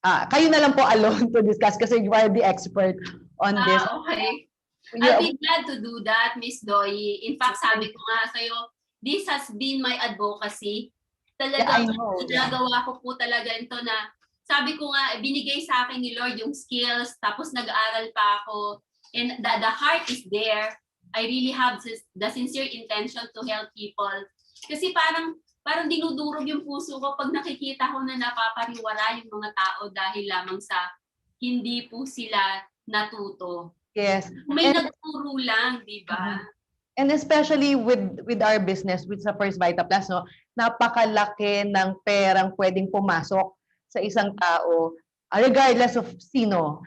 kayo na lang po alone to discuss kasi you are the expert on this. Okay. I'll be glad to do that, Miss Doy. In fact, sabi ko nga sa'yo, this has been my advocacy. Talagang ginagawa ko po talaga ito na, sabi ko nga, binigay sa akin ni Lord yung skills, tapos nag-aaral pa ako, and the heart is there. I really have the sincere intention to help people. Kasi parang dinudurog yung puso ko pag nakikita ko na napapariwara yung mga tao dahil lamang sa hindi po sila natuto. Yes. May nagturo lang, di ba? And especially with our business, with sa First Vita Plus, no, napakalaki ng perang pwedeng pumasok sa isang tao, regardless of sino.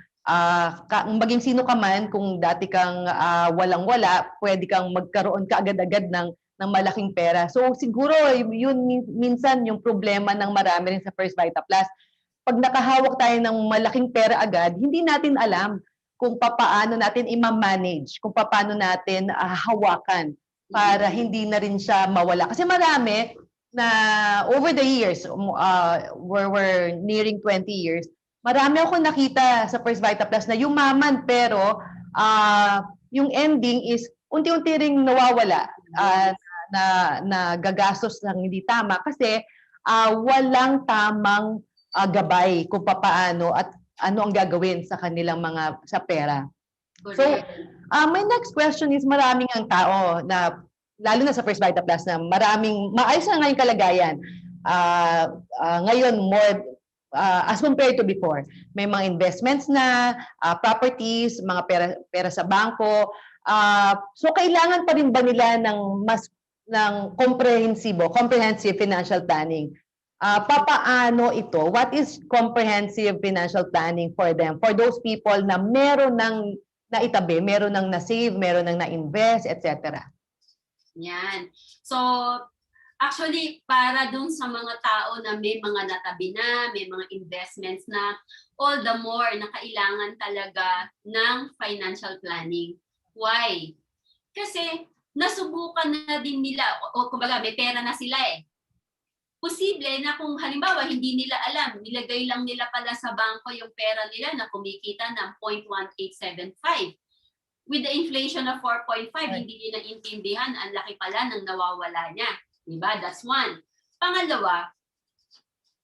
Maging sino ka man, kung dati kang walang-wala, pwede kang magkaroon kaagad-agad ng malaking pera. So siguro yun minsan yung problema ng marami rin sa First Vita Plus. Pag nakahawak tayo ng malaking pera agad, hindi natin alam kung paano natin i-manage, kung paano natin hawakan para hindi na rin siya mawala. Kasi marami na over the years, we're nearing 20 years, marami ako nakita sa First Vita Plus na yumaman pero yung ending is unti-unti ring nawawala, na gagastos ng hindi tama kasi walang tamang gabay kung paano at ano ang gagawin sa kanilang sa pera. So, my next question is, maraming ang tao na, lalo na sa First Vita Plus, na maayos na ngayong kalagayan. Ngayon, more, as compared to before, may mga investments na, properties, mga pera sa bangko. So, kailangan pa rin ba nila ng comprehensive financial planning? Papaano ito? What is comprehensive financial planning for them? For those people na meron ng naitabi, meron ng na-save, meron ng na-invest, etc. Yan. So, actually, para dun sa mga tao na may mga natabi na, may mga investments na, all the more na kailangan talaga ng financial planning. Why? Kasi nasubukan na din nila, o kumbaga may pera na sila posible na kung halimbawa hindi nila alam, nilagay lang nila pala sa bangko yung pera nila na kumikita ng 0.1875. With the inflation of 4.5, hindi nila intindihan, ang laki pala ng nawawala niya. Diba? That's one. Pangalawa,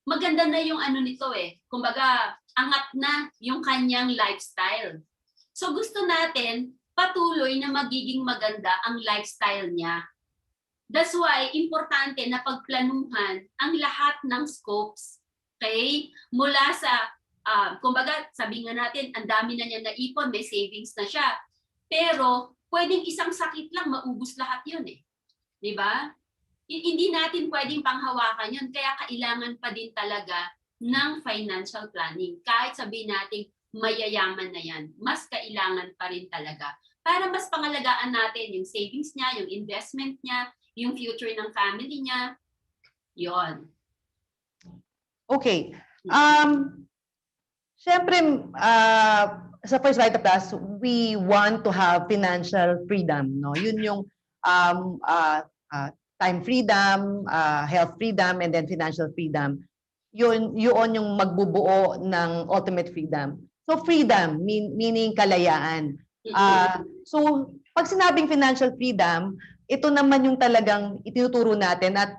maganda na yung ano nito Kumbaga, angat na yung kanyang lifestyle. So gusto natin patuloy na magiging maganda ang lifestyle niya. That's why, importante na pagplanuhan ang lahat ng scopes. Okay? Mula sa, kumbaga, sabi nga natin, ang dami na niya naipon, may savings na siya. Pero, pwedeng isang sakit lang, maubos lahat yun Diba? Hindi natin pwedeng panghawakan yun. Kaya kailangan pa din talaga ng financial planning. Kahit sabihin natin, mayayaman na yan, mas kailangan pa rin talaga. Para mas pangalagaan natin yung savings niya, yung investment niya, yung future ng family niya, yon. Okay. Siyempre, sa First Vita Plus, we want to have financial freedom. No? Yun yung time freedom, health freedom, and then financial freedom. Yun yung magbubuo ng ultimate freedom. So freedom, meaning kalayaan. So pag sinabing financial freedom, ito naman yung talagang itinuturo natin at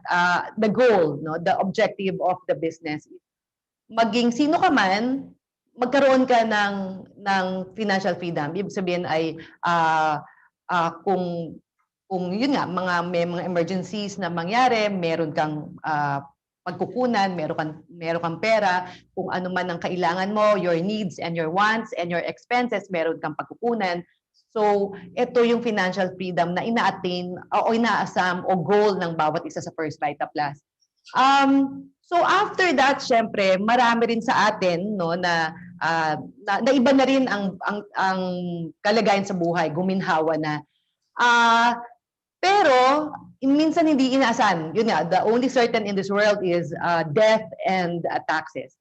the goal, no, the objective of the business. Maging sino ka man, magkaroon ka ng financial freedom. Ibig sabihin ay kung kung yun nga, may mga emergencies na mangyari, meron kang pagkukunan, meron kang pera, kung ano man ang kailangan mo, your needs and your wants and your expenses, meron kang pagkukunan. So, ito yung financial freedom na ina-attain o inaasam o goal ng bawat isa sa First Vita Plus. So after that, syempre, marami rin sa atin no na iba na rin ang kalagayan sa buhay, guminhawa na. Pero minsan hindi inaasahan. Yun nga, the only certain in this world is death and taxes.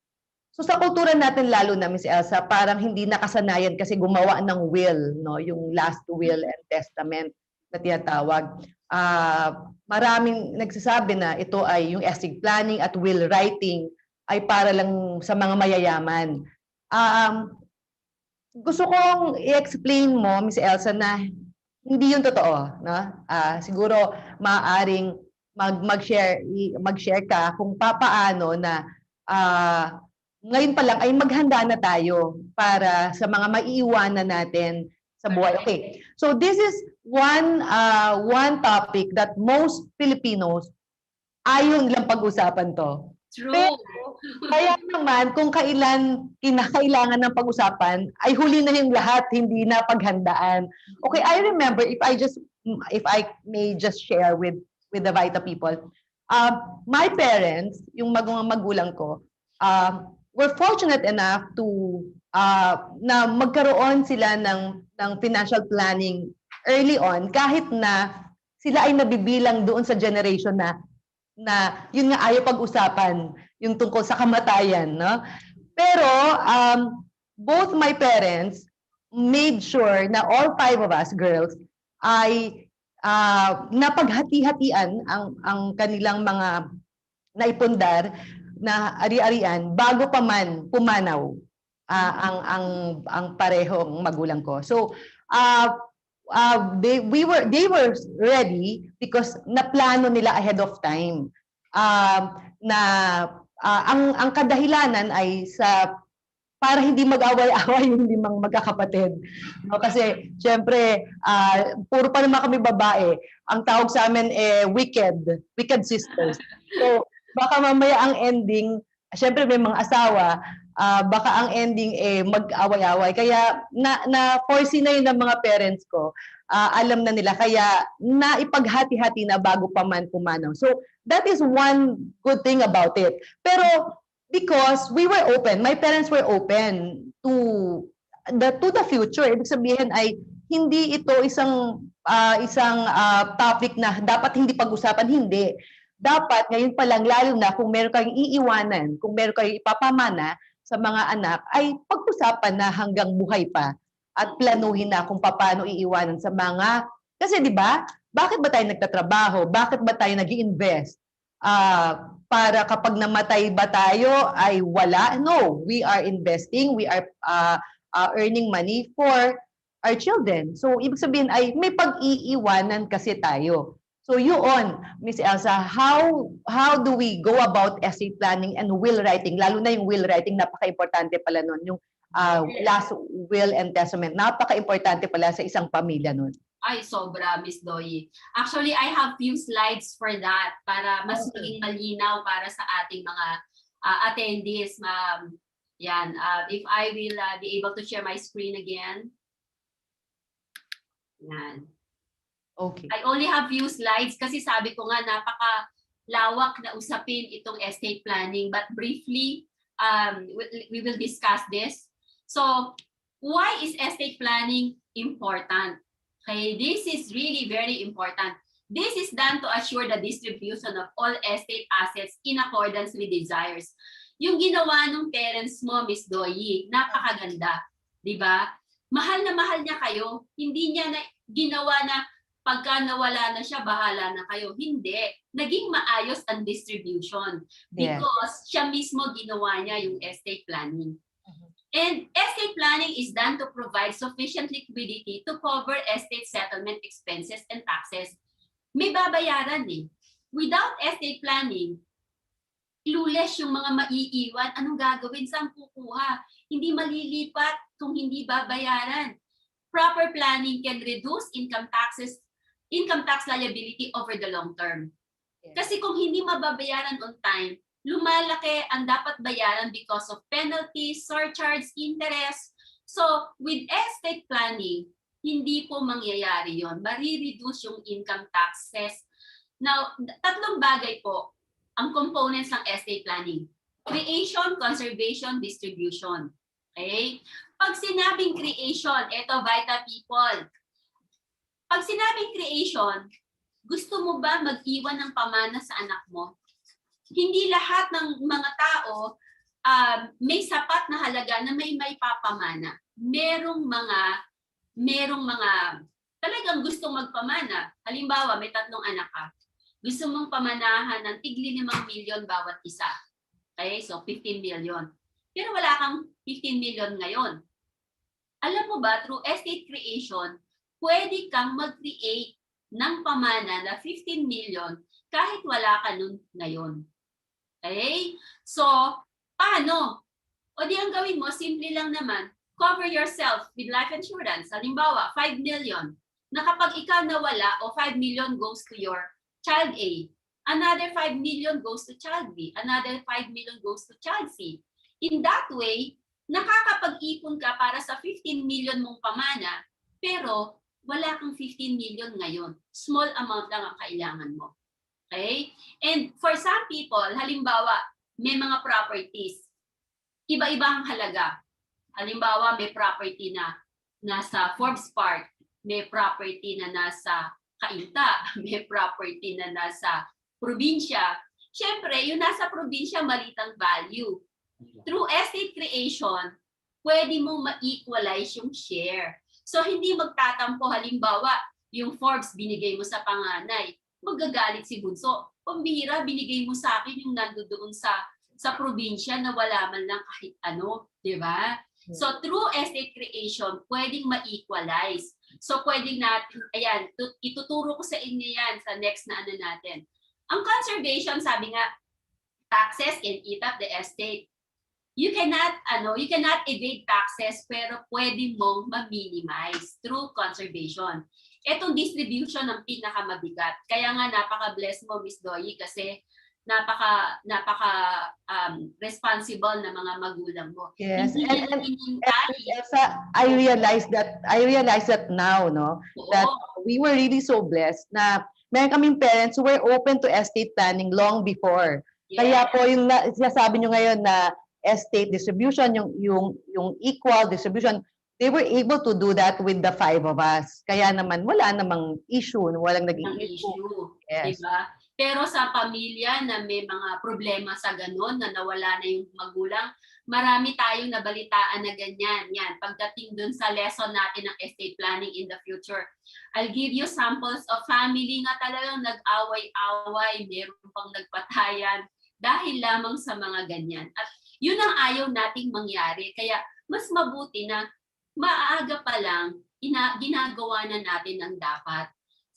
So sa kultura natin lalo na, Miss Elsa, parang hindi nakasanayan kasi gumawa ng will, no, yung last will and testament na tinatawag. Maraming nagsasabi na ito ay yung estate planning at will writing ay para lang sa mga mayayaman. Gusto kong i-explain mo, Miss Elsa, na hindi yun totoo, no? Siguro maaaring mag-share ka kung papaano na ngayon pa lang ay maghanda na tayo para sa mga maiiwanan natin sa buhay. Okay. So this is one topic that most Filipinos ayaw nilang pag-usapan to. True. Pero, kaya naman, kung kinakailangan ng pag-usapan, ay huli na yung lahat, hindi na paghandaan. Okay, I remember, if I may just share with the Vita people, my parents, yung mga magulang ko, were fortunate enough to na magkaroon sila ng financial planning early on, kahit na sila ay nabibilang doon sa generation na yun nga ayaw pag-usapan yung tungkol sa kamatayan, no? Pero both my parents made sure na all 5 of us girls ay napaghati-hatian ang kanilang mga naipundar na ari-arian bago pa man pumanaw ang parehong magulang ko. So they were ready because naplano nila ahead of time. Ang kadahilanan ay para hindi mag-away-away yung limang magkakapatid. No, kasi syempre puro pa naman kami babae. Ang tawag sa amin wicked sisters. So baka mamaya ang ending, syempre may mga asawa, baka ang ending mag-away-away. Kaya na-foresee na yun ng mga parents ko. Alam na nila. Kaya naipaghati-hati na bago pa man pumanaw. So that is one good thing about it. Pero because we were open, my parents were open to the future. Ibig sabihin ay hindi ito isang topic na dapat hindi pag-usapan. Hindi. Dapat ngayon pa lang, lalo na kung meron kayong iiwanan, kung meron kayong ipapamana sa mga anak, ay pag-usapan na hanggang buhay pa at planuhin na kung paano iiwanan sa mga, kasi di ba, bakit ba tayo nagtatrabaho? Bakit ba tayo nag-i-invest? Para kapag namatay ba tayo ay wala? No, we are investing, we are earning money for our children. So ibig sabihin ay may pag-iiwanan kasi tayo. So yun, Miss Elsa, how do we go about estate planning and will writing? Lalo na yung will writing, napaka-importante pala nun. Yung last will and testament, napaka-importante pala sa isang pamilya nun. Ay, sobra, Miss Doyi. Actually, I have few slides for that para mas maging malinaw para sa ating mga attendees. Yan, if I will be able to share my screen again. Yan. Okay. I only have few slides kasi sabi ko nga napaka-lawak na usapin itong estate planning. But briefly, we will discuss this. So, why is estate planning important? Okay, this is really very important. This is done to assure the distribution of all estate assets in accordance with desires. Yung ginawa ng parents mo, Miss Doyi, napakaganda. Diba? Mahal na niya kayo. Hindi niya ginawa na pagka nawala na siya, bahala na kayo. Hindi. Naging maayos ang distribution because siya mismo ginawa niya yung estate planning. And estate planning is done to provide sufficient liquidity to cover estate settlement expenses and taxes. May babayaran eh. Without estate planning, clueless yung mga maiiwan. Anong gagawin? Saan kukuha? Hindi malilipat kung hindi babayaran. Proper planning can reduce income taxes income tax liability over the long term. Yes. Kasi kung hindi mababayaran on time, lumalaki ang dapat bayaran because of penalties, surcharge, interest. So with estate planning, hindi po mangyayari yon. Marireduce yung income taxes. Now, tatlong bagay po ang components ng estate planning. Creation, conservation, distribution. Okay? Pag sinabing creation, eto Vita people. Pag sinabing creation, gusto mo ba mag-iwan ng pamana sa anak mo? Hindi lahat ng mga tao may sapat na halaga na may papamana. Merong mga talagang gustong magpamana. Halimbawa, may 3 anak ka. Gusto mong pamanahan ng tigli 5 million bawat isa. Okay? So, 15 million. Pero wala kang 15 million ngayon. Alam mo ba, through estate creation, pwede kang mag-create ng pamana na 15 million kahit wala ka nun ngayon. Okay? So, paano? O di ang gawin mo, simple lang naman, cover yourself with life insurance. Halimbawa, 5 million. Na kapag ikaw nawala o 5 million goes to your child A, another 5 million goes to child B, another 5 million goes to child C. In that way, nakakapag-ipon ka para sa 15 million mong pamana, pero wala kang 15 million ngayon. Small amount lang ang kailangan mo. Okay? And for some people, halimbawa, may mga properties. Iba-iba ang halaga. Halimbawa, may property na nasa Forbes Park, may property na nasa Cainta, may property na nasa probinsya. Siyempre, yung nasa probinsya, malitang value. Through estate creation, pwede mong ma-equalize yung share. So, hindi magtatampo, halimbawa, yung Forbes binigay mo sa panganay, magagalit si Bunso. Pambihira, binigay mo sa akin yung nandoon sa probinsya na wala man lang kahit ano, di ba? So, through estate creation, pwedeng ma-equalize. So, pwedeng natin, ayan, ituturo ko sa inyo yan sa next na ano natin. Ang conservation, sabi nga, taxes can eat up the estate. You cannot evade taxes, pero pwede mong ma-minimize through conservation. Itong distribution ang pinakamabigat. Kaya nga napaka-bless mo, Miss Doyi, kasi responsible na mga magulang mo. Yes, Hindi nila hinintay. Elsa, I realize that now, no, that we were really so blessed na meron kaming parents who were open to estate planning long before. Yes. Kaya po yung sinasabi nyo ngayon na estate distribution, yung equal distribution, they were able to do that with the 5 of us. Kaya naman wala namang issue, walang naging issue. Yes. Diba? Pero sa pamilya na may mga problema sa ganun, na nawala na yung magulang, marami tayong nabalitaan na ganyan. Yan, pagdating dun sa lesson natin ng estate planning in the future. I'll give you samples of family na talagang nag-away-away, meron pang nagpatayan dahil lamang sa mga ganyan. At yun ang ayaw nating mangyari. Kaya mas mabuti na maaga pa lang, ginagawa na natin ang dapat.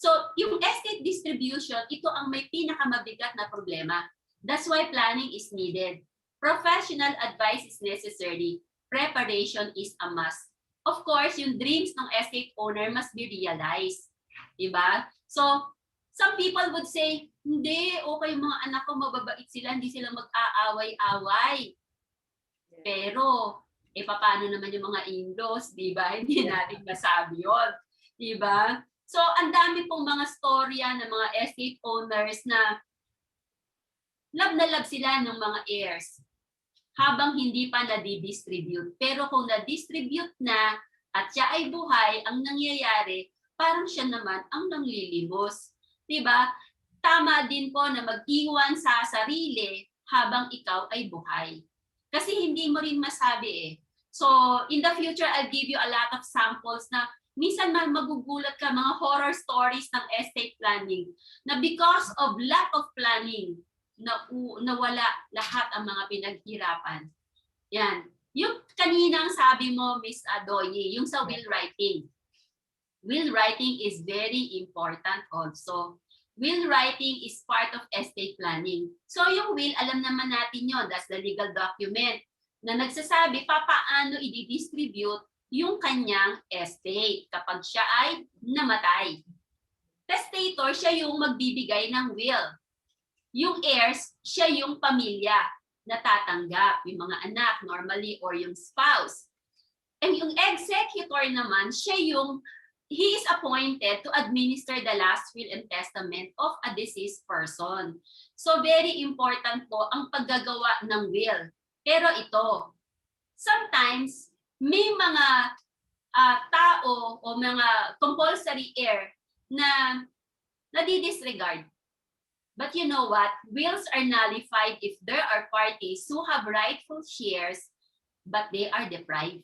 So, yung estate distribution, ito ang may pinakamabigat na problema. That's why planning is needed. Professional advice is necessary. Preparation is a must. Of course, yung dreams ng estate owner must be realized. Diba? So, some people would say, hindi, okay, mga anak ko mababait sila, hindi sila mag-aaway-away. Pero, paano naman yung mga in-laws, diba? Hindi natin masabi yun. Diba? So, ang dami pong mga storya ng mga estate owners na love sila ng mga heirs habang hindi pa na-distribute. Pero kung na-distribute na at siya ay buhay, ang nangyayari, parang siya naman ang nanglilimos. Diba? Tama din po na mag-iwan sa sarili habang ikaw ay buhay. Kasi hindi mo rin masabi . So, in the future, I'll give you a lot of samples na minsan magugulat ka, mga horror stories ng estate planning na because of lack of planning, nawala lahat ang mga pinaghirapan. Yan. Yung kanina ang sabi mo, Miss Doyi, yung sa will writing. Will writing is very important also. Will writing is part of estate planning. So yung will, alam naman natin yun. That's the legal document na nagsasabi paano i-distribute yung kanyang estate kapag siya ay namatay. Testator, siya yung magbibigay ng will. Yung heirs, siya yung pamilya na tatanggap, yung mga anak normally or yung spouse. And yung executor naman, he is appointed to administer the last will and testament of a deceased person. So very important po ang paggagawa ng will. Pero ito, sometimes may mga tao o mga compulsory heir na nadi-disregard. But you know what? Wills are nullified if there are parties who have rightful shares but they are deprived.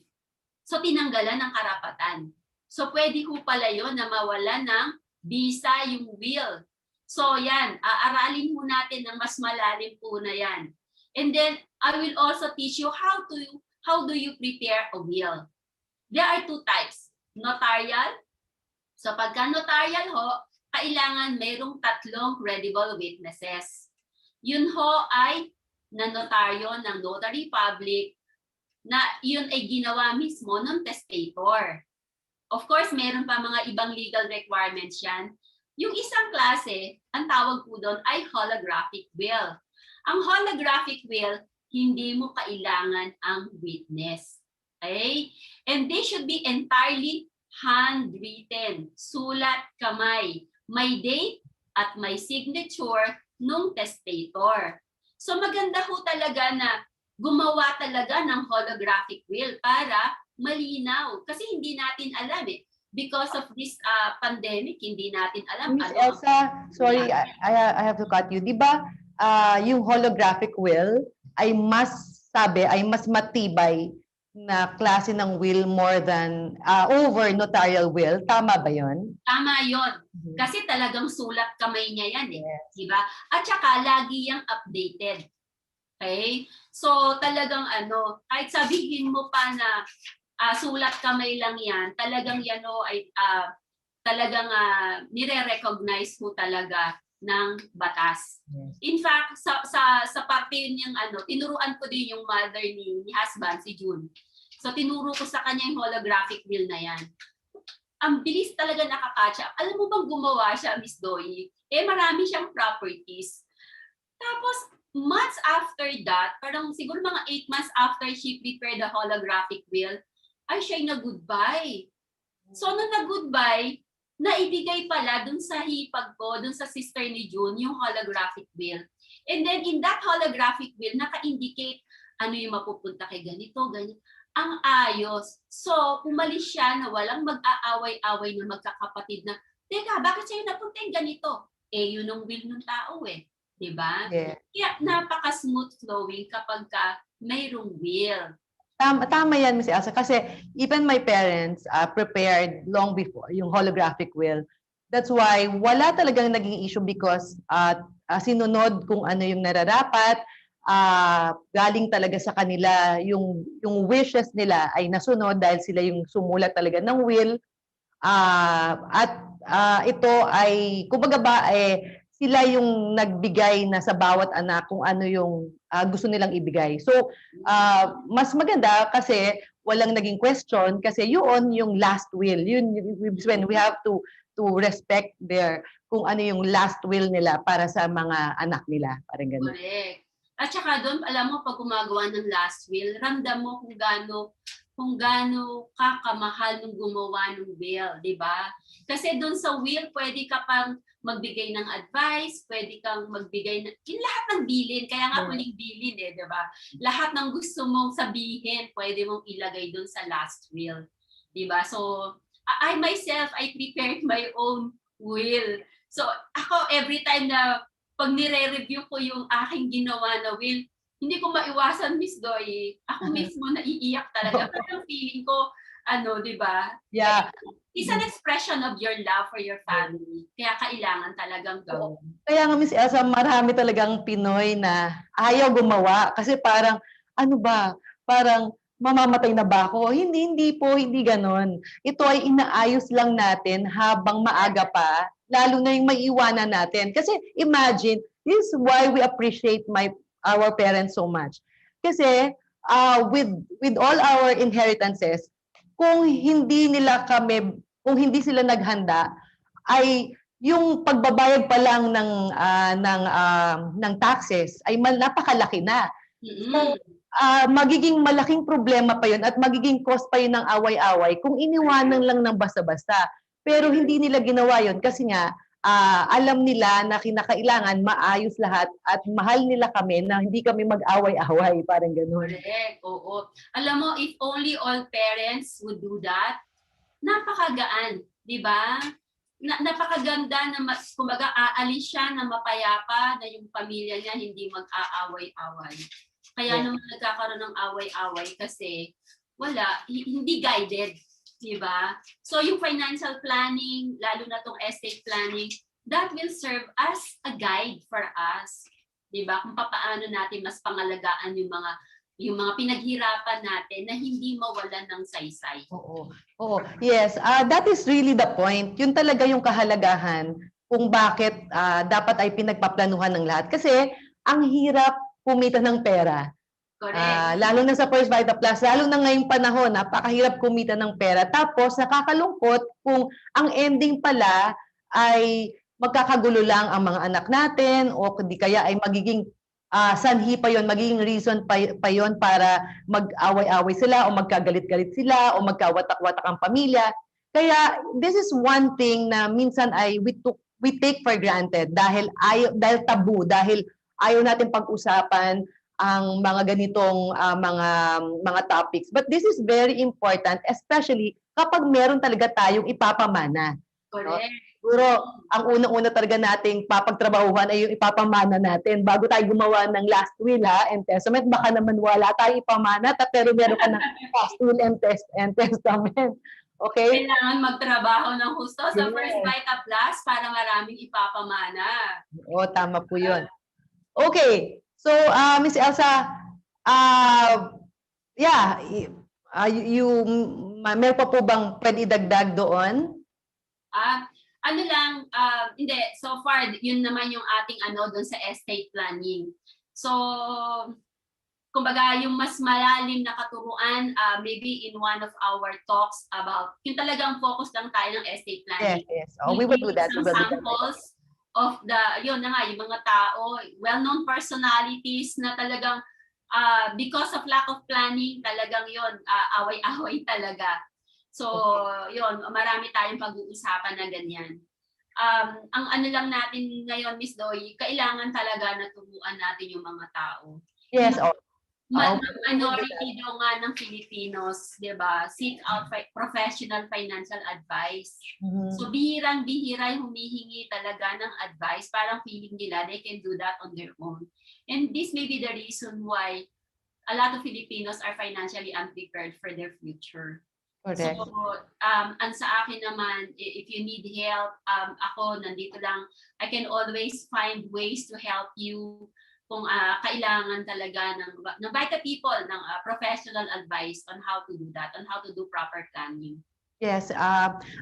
So tinanggalan ng karapatan. So pwede ho pala yun na mawala ng bisa yung will. So yan, aaralin mo natin ng mas malalim po na yan. And then I will also teach you how do you prepare a will. There are two types. Notarial. So pagka notarial ho, kailangan mayroong 3 credible witnesses. Yun ho ay nanotaryo ng notary public na yun ay ginawa mismo ng testator. Of course, meron pa mga ibang legal requirements yan. Yung isang klase, ang tawag po doon ay holographic will. Ang holographic will, hindi mo kailangan ang witness. Okay? And they should be entirely handwritten, sulat kamay. May date at may signature nung testator. So maganda ho talaga na gumawa talaga ng holographic will para malinaw. Kasi hindi natin alam eh. Because of this pandemic, hindi natin alam. Miss Elsa, sorry, I have to cut you. Di ba yung holographic will ay mas matibay na klase ng will more than over notarial will? Tama ba yun? Tama yun. Kasi talagang sulat kamay niya yan eh. Yes. Diba? At saka lagi yung updated. Okay? So talagang kahit sabihin mo pa na sulat kamay lang yan, talagang yan ay talagang nire-recognize mo talaga ng batas. Yes. In fact, sa parte niyang tinuruan ko din yung mother ni husband, si June. So tinuro ko sa kanya yung holographic will na yan. Ang bilis talaga nakakatcha. Alam mo bang gumawa siya, Miss Doy? Marami siyang properties. Tapos, months after that, parang siguro mga 8 months after she prepared the holographic will, ay siya'y nag-goodbye. So, nung nag-goodbye, naibigay pala dun sa hipag ko, dun sa sister ni June, yung holographic will. And then, in that holographic will, naka-indicate ano yung mapupunta kay ganito, ganito. Ang ayos. So, umalis siya na walang mag-aaway-away na magkakapatid na, teka, bakit sa'yo napunta yung ganito? Yun ang will ng tao eh. Diba? Yeah. Kaya napaka-smooth flowing kapag mayroong will. Tama yan, Ms. Elsa. Kasi even my parents prepared long before yung holographic will. That's why wala talagang naging issue because sinunod kung ano yung nararapat, galing talaga sa kanila yung wishes nila ay nasunod dahil sila yung sumulat talaga ng will. Ito ay, kumbaga ba, sila yung nagbigay na sa bawat anak kung ano yung gusto nilang ibigay. So, mas maganda kasi walang naging question kasi yun yung last will. Yun when we have to respect kung ano yung last will nila para sa mga anak nila. Parang ganun. Correct. At saka doon, alam mo, pag gumagawa ng last will, ramdam mo kung gaano kakamahal nung gumawa ng will, di ba? Kasi doon sa will, pwede ka pang magbigay ng advice, pwede kang magbigay yung lahat ng bilin, kaya nga huling bilin di ba? Lahat ng gusto mong sabihin, pwede mong ilagay doon sa last will, di ba? So, I myself, I prepared my own will. So, ako, every time na pag nire-review ko yung aking ginawa na will, hindi ko maiwasan, Miss Doy. Ako mismo naiiyak talaga. Pero feeling ko, di ba? Yeah. It's an expression of your love for your family. Kaya kailangan talagang gawin. Kaya nga, Miss Elsa, marami talagang Pinoy na ayaw gumawa. Kasi parang, parang mamamatay na ba ako? Hindi ganon. Ito ay inaayos lang natin habang maaga pa, lalo na yung maiiwanan natin. Kasi imagine, this is why we appreciate our parents so much. Kasi with all our inheritances, kung hindi sila naghanda, ay yung pagbabayad pa lang ng taxes ay napakalaki na. So, magiging malaking problema pa yun at magiging cause pa yun ng away-away kung iniwanan lang ng basta-basta. Pero hindi nila ginawa yun kasi nga alam nila na kinakailangan maayos lahat at mahal nila kami na hindi kami mag-away-away, parang gano'n. Correct, oo. Alam mo, if only all parents would do that, napakagaan, di ba? Napakaganda na kumbaga aalis siya na mapayapa na yung pamilya niya hindi mag-aaway-away. Kaya naman nagkakaroon ng away-away kasi hindi guided, di ba? So yung financial planning, lalo na tong estate planning, that will serve as a guide for us, di ba? Kung paano natin mas pangalagaan yung mga pinaghirapan natin na hindi mawalan ng saysay. Oo. Yes, that is really the point. Yun talaga yung kahalagahan kung bakit dapat ay pinagpaplanuhan ng lahat. Kasi ang hirap kumita ng pera. Correct. Lalo na sa First Vita Plus, lalo na ngayong panahon, napakahirap kumita ng pera. Tapos nakakalungkot kung ang ending pala ay magkakagulo lang ang mga anak natin o hindi kaya ay magiging sanhi pa yon, magiging reason pa yon para mag-away-away sila o magkagalit-galit sila o magkawatak-watak ang pamilya. Kaya this is one thing na minsan ay we take for granted dahil tabu, dahil ayaw natin pag-usapan ang mga ganitong mga topics. But this is very important, especially kapag meron talaga tayong ipapamana. Correct. No? Siguro, ang unang-una talaga nating papagtrabahuhan ay yung ipapamana natin. Bago tayo gumawa ng last will and testament, baka naman wala tayong ipamana, pero meron ka ng last will and testament. Okay? Kailangan magtrabaho ng husto sa First Vita Plus para maraming ipapamana. Oo, tama po yun. Okay. So, Miss Elsa, meron pa po bang pwede idagdag doon? Hindi, so far, yun naman yung ating doon sa estate planning. So, kumbaga, yung mas malalim na katuruan, maybe in one of our talks about, yung talagang focus lang tayo ng estate planning. Yes. Oh, we will do that. Some samples of yung mga tao, well-known personalities na talagang because of lack of planning, talagang yun, away-away talaga. So, yun, marami tayong pag-uusapan na ganyan. Ang lang natin ngayon, Miss Doy, kailangan talaga na turuan natin yung mga tao. Yes, Minority daw nga ng Filipinos, di ba, seek out professional financial advice. Mm-hmm. So, bihirang-bihira yung humihingi talaga ng advice. Parang feeling nila they can do that on their own. And this may be the reason why a lot of Filipinos are financially unprepared for their future. Correct. So, ang sa akin naman, if you need help, ako nandito lang. I can always find ways to help you kung kailangan talaga ng Vita People, ng professional advice on how to do that, on how to do proper planning. Yes,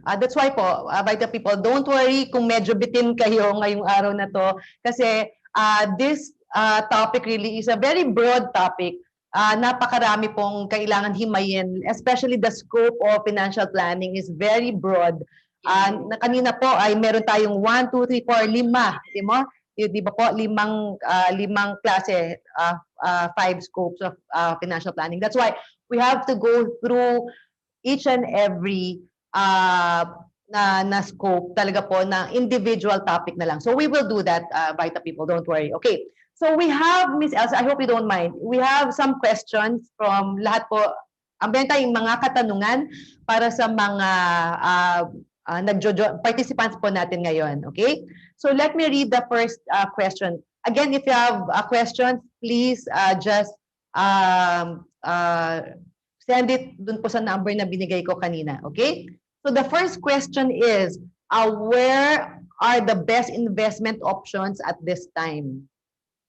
that's why po, Vita People, don't worry kung medyo bitin kayo ngayong araw na to kasi this topic really is a very broad topic. Napakarami pong kailangan himayin, especially the scope of financial planning is very broad. Kanina po ay meron tayong 1, 2, 3, 4, 5, di ba po, limang klase, 5 scopes of financial planning. That's why we have to go through each and every na scope talaga po na individual topic na lang. So we will do that, Vita People, don't worry. Okay. So we have, Miss Elsa, I hope you don't mind, we have some questions from lahat po. Meron tayong mga katanungan para sa mga participants po natin ngayon. Okay? So let me read the first question. Again, if you have questions, please just send it dun po sa number na binigay ko kanina. Okay? So the first question is, where are the best investment options at this time?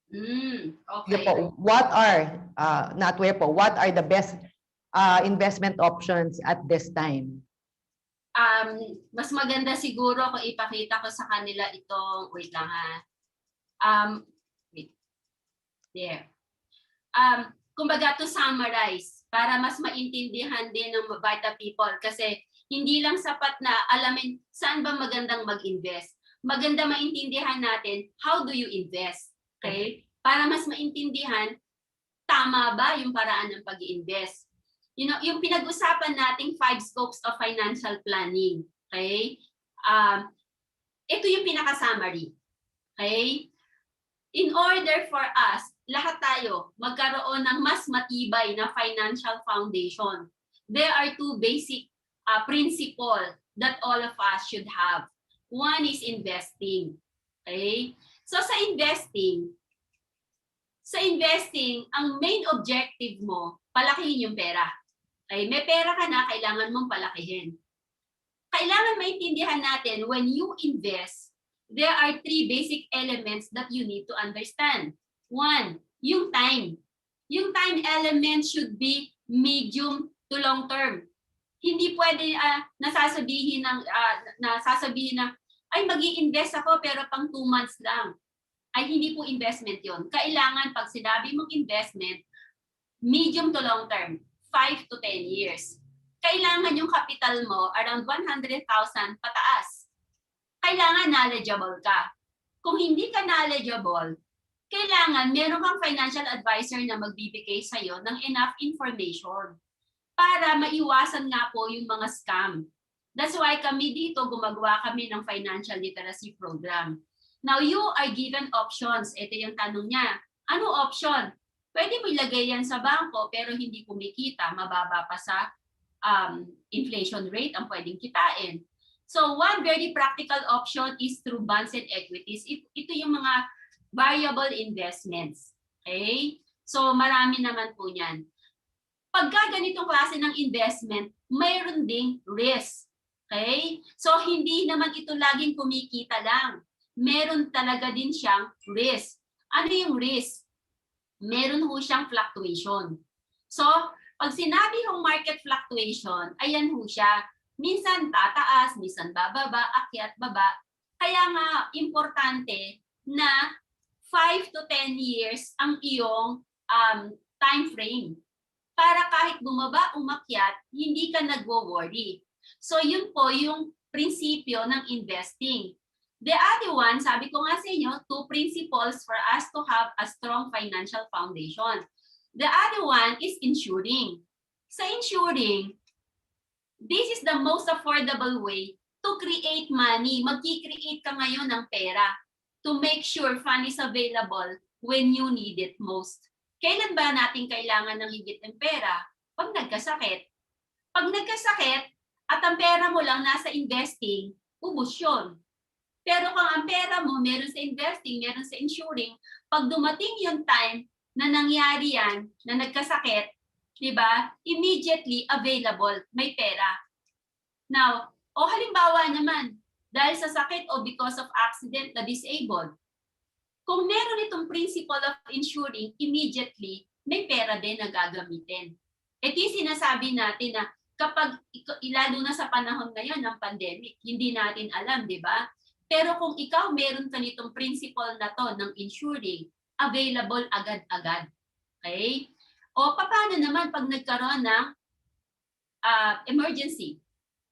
Okay. Po, what are, not where po, what are the best investment options at this time? Mas maganda siguro kung ipakita ko sa kanila itong, wait lang wait. There. Kumbaga to summarize, para mas maintindihan din ng Vita People kasi hindi lang sapat na alamin saan ba magandang mag-invest. maganda maintindihan natin how do you invest. Okay? Para mas maintindihan, tama ba yung paraan ng pag-i-invest? Yung pinag-usapan nating 5 scopes of financial planning. Okay? Ito yung pinaka-summary. Okay? In order for us, lahat tayo magkaroon ng mas matibay na financial foundation, there are 2 basic principles that all of us should have. One is investing. Okay? So sa investing, ang main objective mo, palakihin yung pera. Okay? May pera ka na, kailangan mong palakihin. Kailangan maintindihan natin, when you invest, there are 3 basic elements that you need to understand. One, yung time. Yung time element should be medium to long term. Hindi pwede nasasabihin na ay mag-i-invest ako pero pang 2 months lang. Ay hindi po investment yon. Kailangan pag sinabi mong investment, medium to long term, 5 to 10 years. Kailangan yung capital mo around 100,000 pataas. Kailangan knowledgeable ka. Kung hindi ka knowledgeable, kailangan meron kang financial advisor na magbibigay sa'yo ng enough information para maiwasan nga po yung mga scam. That's why kami dito gumagawa kami ng financial literacy program. Now, you are given options. Ito yung tanong niya. Ano option? Pwede mo ilagay yan sa bangko pero hindi kumikita. Mababa pa sa inflation rate ang pwedeng kitain. So, one very practical option is through bonds and equities. Ito yung mga variable investments. Okay? So, marami naman po yan. Pagka ganitong klase ng investment, mayroon ding risk. Okay? So, hindi naman ito laging kumikita lang. Meron talaga din siyang risk. Ano yung risk? Meron ho siyang fluctuation. So, pag sinabi yung market fluctuation, ayan ho siya. Minsan tataas, minsan bababa, akyat, baba. Kaya nga, importante na 5 to 10 years ang iyong time frame. Para kahit bumaba, umakyat, hindi ka nagwo-worry. So yun po yung prinsipyo ng investing. The other one, sabi ko nga sa inyo, 2 principles for us to have a strong financial foundation. The other one is insuring. Sa insuring, this is the most affordable way to create money. Magki-create ka ngayon ng pera to make sure fund is available when you need it most. Kailan ba natin kailangan ng higit ng pera? Pag nagkasakit. Pag nagkasakit at ang pera mo lang nasa investing, ubos yun. Pero kung ang pera mo meron sa investing, meron sa insuring, pag dumating yung time na nangyari yan, na nagkasakit, di ba? Immediately available, may pera. Now, halimbawa naman, dahil sa sakit o because of accident na disabled, kung meron itong principle of insuring, immediately, may pera din na gagamitin. Ito yung sinasabi natin na kapag, lalo na sa panahon ngayon ng pandemic, hindi natin alam, di ba? Pero kung ikaw meron ka nitong principle na to ng insuring, available agad-agad. Okay? O paano naman pag nagkaroon ng emergency?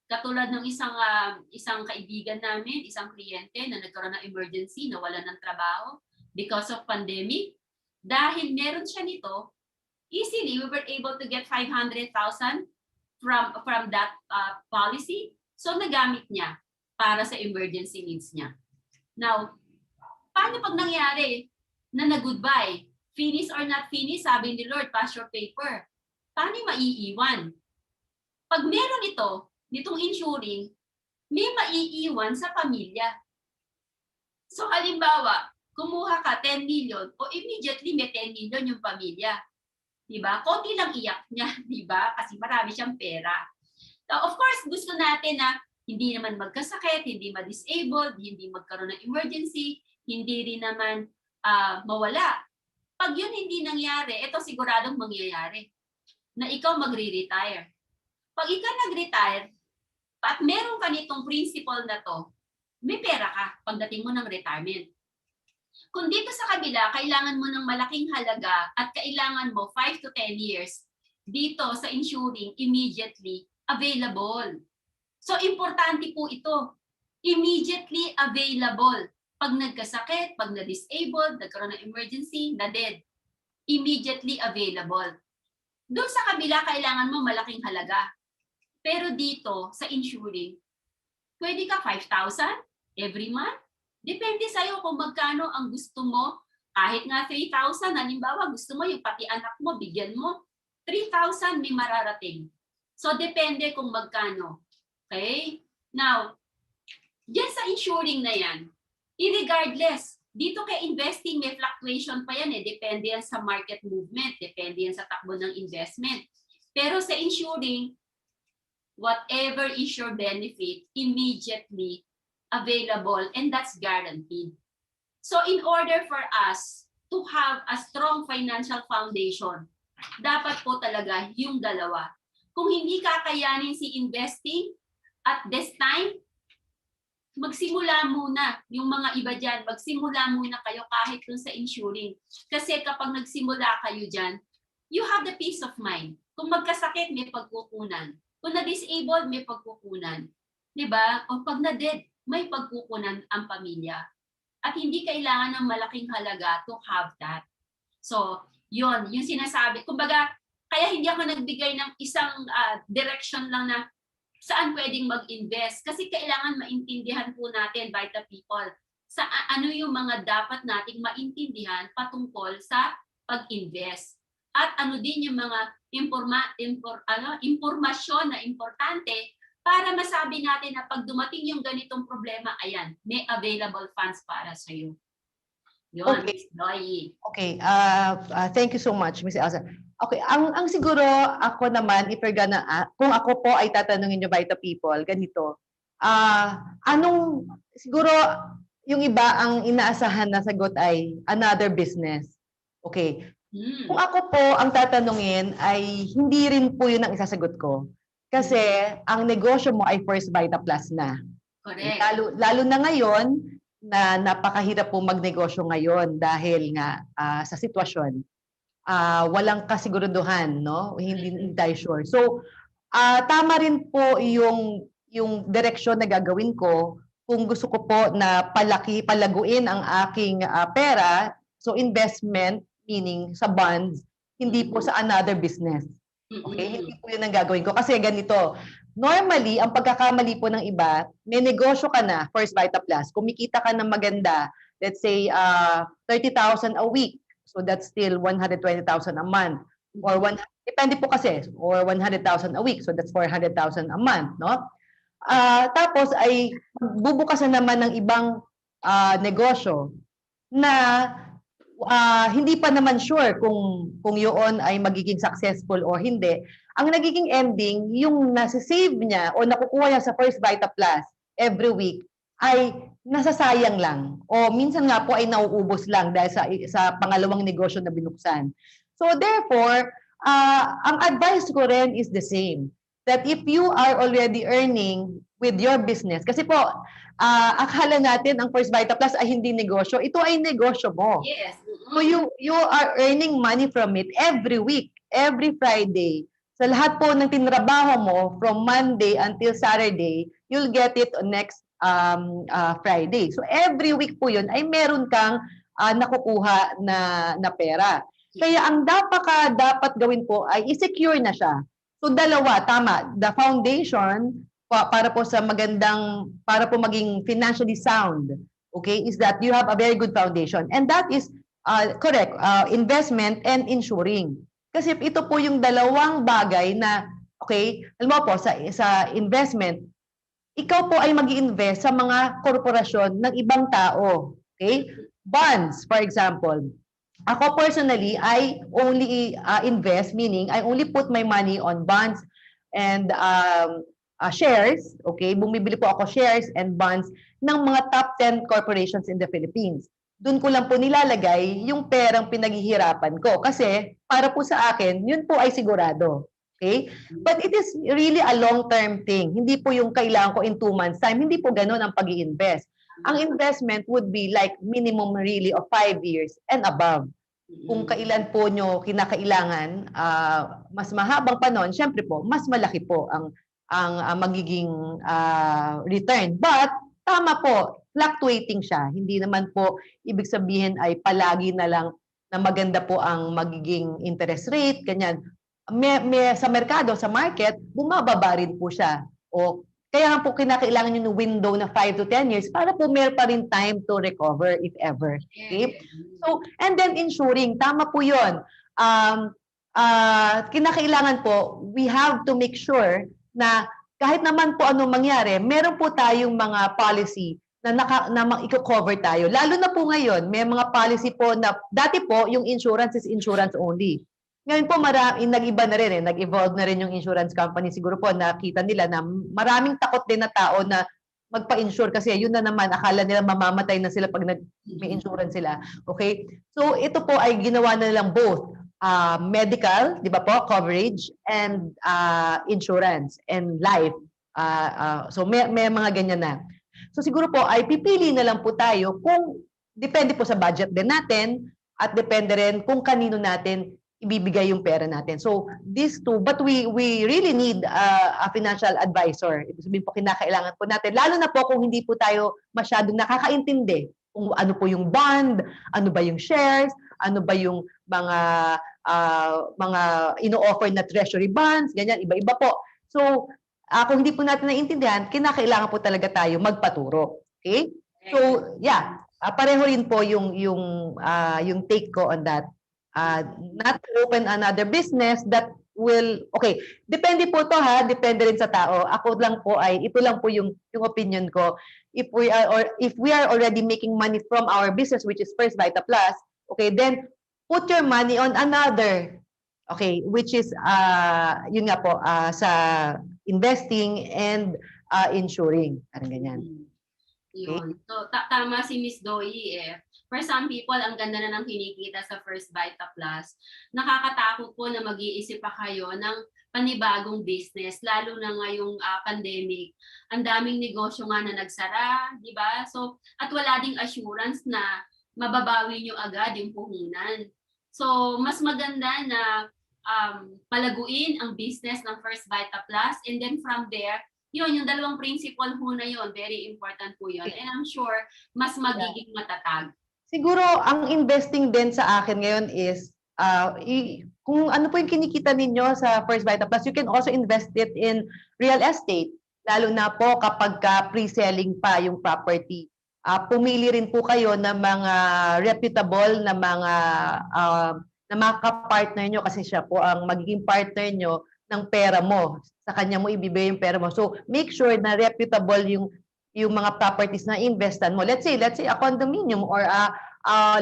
Katulad ng isang kaibigan namin, isang kliyente na nagkaroon ng emergency, nawalan ng trabaho because of pandemic. Dahil meron siya nito, easily we were able to get 500,000 from that policy. So nagamit niya para sa emergency needs niya. Now, paano pag nangyari na na-goodbye? Finish or not finish, sabi ni Lord, pass your paper. Paano maiiwan? Pag meron nitong insuring, may maiiwan sa pamilya. So halimbawa, kumuha ka 10 million o immediately may 10 million yung pamilya. Diba? Konti lang iyak niya, diba? Kasi marami siyang pera. So, of course, gusto natin na hindi naman magkasakit, hindi ma-disabled, hindi magkaroon ng emergency, hindi rin naman mawala. Pag yun hindi nangyari, ito siguradong mangyayari na ikaw magre-retire. Pag ikaw nag-retire, at meron ka nitong principle na to, may pera ka pagdating mo ng retirement. Kung dito sa kabila, kailangan mo ng malaking halaga at kailangan mo 5 to 10 years, dito sa insuring, immediately available. So, importante po ito. immediately available. Pag nagkasakit, pag na-disabled, nagkaroon ng emergency, na-dead, immediately available. Doon sa kabila, kailangan mo malaking halaga. Pero dito, sa insuring, pwede ka 5,000 every month. Depende sa'yo kung magkano ang gusto mo. Kahit nga 3,000, halimbawa, gusto mo yung pati anak mo, bigyan mo. 3,000 may mararating. So, depende kung magkano. Okay? Now, diyan sa insuring na yan, irregardless, dito kay investing, may fluctuation pa yan eh. Depende yan sa market movement. Depende yan sa takbo ng investment. Pero sa insuring, whatever is your benefit, immediately available, and that's guaranteed. So in order for us to have a strong financial foundation, dapat po talaga yung dalawa. Kung hindi kakayanin si investing at this time, magsimula muna yung mga iba dyan, magsimula muna kayo kahit dun sa insuring. Kasi kapag nagsimula kayo dyan, you have the peace of mind. Kung magkasakit, may pagkukunan. Kung na-disabled, may pagkukunan. Diba? O pag na-dead, may pagkukunan ang pamilya. At hindi kailangan ng malaking halaga to have that. So, yun, yung sinasabi. Kumbaga, kaya hindi ako nagbigay ng isang direction lang na saan pwedeng mag-invest. Kasi kailangan maintindihan po natin, Vita People, sa ano yung mga dapat nating maintindihan patungkol sa pag-invest. At ano din yung mga impormasyon na importante para masabi natin na pag dumating yung ganitong problema, ayan, may available funds para sa iyo. Yun, Okay. Ms. Doyi. Okay, thank you so much, Ms. Elsa. Okay, ang siguro ako naman, if you're gonna, kung ako po ay tatanungin nyo, Vita People, ganito, anong, siguro, yung iba ang inaasahan na sagot ay another business. Okay, kung ako po ang tatanungin ay hindi rin po yun ang isasagot ko. Kasi ang negosyo mo ay First Vita Plus na. Correct. Lalo na ngayon, na napakahirap po magnegosyo ngayon dahil nga sa sitwasyon. Walang kasiguraduhan, no? Hindi tayo sure. So, tama rin po yung direksyon na gagawin ko kung gusto ko po na palaguin ang aking pera. So, investment, meaning sa bonds, hindi po sa another business. Okay? Hindi po yun ang gagawin ko. Kasi ganito, normally, ang pagkakamali po ng iba, may negosyo ka na, First Vita Plus, kumikita ka ng maganda, let's say 30,000 a week. So that's still 120,000 a month. Or depende po kasi, or 100,000 a week. So that's 400,000 a month, no? Tapos ay bubukasan naman ng ibang negosyo na hindi pa naman sure kung yun ay magiging successful o hindi. Ang nagiging ending, yung nasa-save niya o nakukuha niya sa First Vita Plus every week ay nasasayang lang. O minsan nga po ay nauubos lang dahil sa pangalawang negosyo na binuksan. So therefore, ang advice ko rin is the same. That if you are already earning with your business, kasi po, akala natin ang First Vita Plus ay hindi negosyo. Ito ay negosyo mo. Yes. So you are earning money from it every week, every Friday. Sa lahat po ng tinrabaho mo from Monday until Saturday, you'll get it on next Friday. So every week po yun ay meron kang nakukuha na pera. Kaya ang dapat gawin po ay i-secure na siya. So dalawa, tama. The foundation para po maging financially sound, okay, is that you have a very good foundation. And that is correct, investment and insuring. Kasi ito po yung dalawang bagay na, okay, alam mo po, sa investment, ikaw po ay mag-i-invest sa mga korporasyon ng ibang tao. Okay? Bonds, for example. Ako personally, I only invest, meaning I only put my money on bonds and shares. Okay? Bumibili po ako shares and bonds ng mga top 10 corporations in the Philippines. Doon ko lang po nilalagay yung perang pinaghihirapan ko. Kasi para po sa akin, yun po ay sigurado. Okay? But it is really a long-term thing. Hindi po yung kailangan ko in 2 months time. Hindi po ganun ang pag-i-invest. Ang investment would be like minimum really of 5 years and above. Kung kailan po nyo kinakailangan, mas mahabang panahon, syempre po, mas malaki po ang magiging return. But tama po, fluctuating siya. Hindi naman po ibig sabihin ay palagi na lang na maganda po ang magiging interest rate, ganyan. Sa merkado, sa market, bumababa rin po siya. O kaya nga po kinakailangan nyo ng window na 5 to 10 years para po meron pa rin time to recover if ever. Okay? So, and then insuring, tama po yun. Kinakailangan po, we have to make sure na kahit naman po anong mangyari, meron po tayong mga policy na i-cover tayo. Lalo na po ngayon, may mga policy po na, dati po, yung insurance is insurance only. Ngayon po, nag-iba na rin, nag-evolve na rin yung insurance company. Siguro po, nakita nila na maraming takot din na tao na magpa-insure kasi yun na naman, akala nila mamamatay na sila pag may insurance sila. Okay? So, ito po ay ginawa na nilang both medical, di ba po, coverage, and insurance, and life. So, may mga ganyan na. So, siguro po, ay pipili na lang po tayo kung, depende po sa budget din natin, at depende rin kung kanino natin ibibigay yung pera natin. So, these two, but we really need a financial advisor. Ibig sabihin po, kinakailangan po natin, lalo na po kung hindi po tayo masyadong nakakaintindi kung ano po yung bond, ano ba yung shares, ano ba yung mga ino-offer na treasury bonds, ganyan, iba-iba po. So, kung hindi po natin naiintindihan, kinakailangan po talaga tayo magpaturo. Okay? So, yeah, pareho rin po yung take ko on that. Not to open another business that will, okay, depende po to ha, depende rin sa tao. Ako lang po ito lang po yung opinion ko. If we are already making money from our business, which is First Vita Plus, okay, then put your money on another, okay, which is, yun nga po, sa investing and insuring. Parang ganyan. Yun. So, tama si Miss Doyi eh. For some people, ang ganda na ng kinikita sa First Vita Plus. Nakakatakot po na mag-iisip pa kayo ng panibagong business, lalo na ngayong pandemic. Ang daming negosyo nga na nagsara, di ba? So, at wala ding assurance na mababawi nyo agad yung puhunan. So, mas maganda na palaguin ang business ng First Vita Plus, and then from there, yun, yung dalawang principle ho na yun, very important po yun. And I'm sure, mas magiging matatag. Siguro, ang investing din sa akin ngayon is, kung ano po yung kinikita ninyo sa First Vita Plus, you can also invest it in real estate. Lalo na po kapag pre-selling pa yung property. Pumili rin po kayo ng mga reputable na mga kapartner nyo kasi siya po ang magiging partner nyo ng pera mo. Sa kanya mo ibibigay yung pera mo. So, make sure na reputable yung mga properties na investan mo. Let's say a condominium or a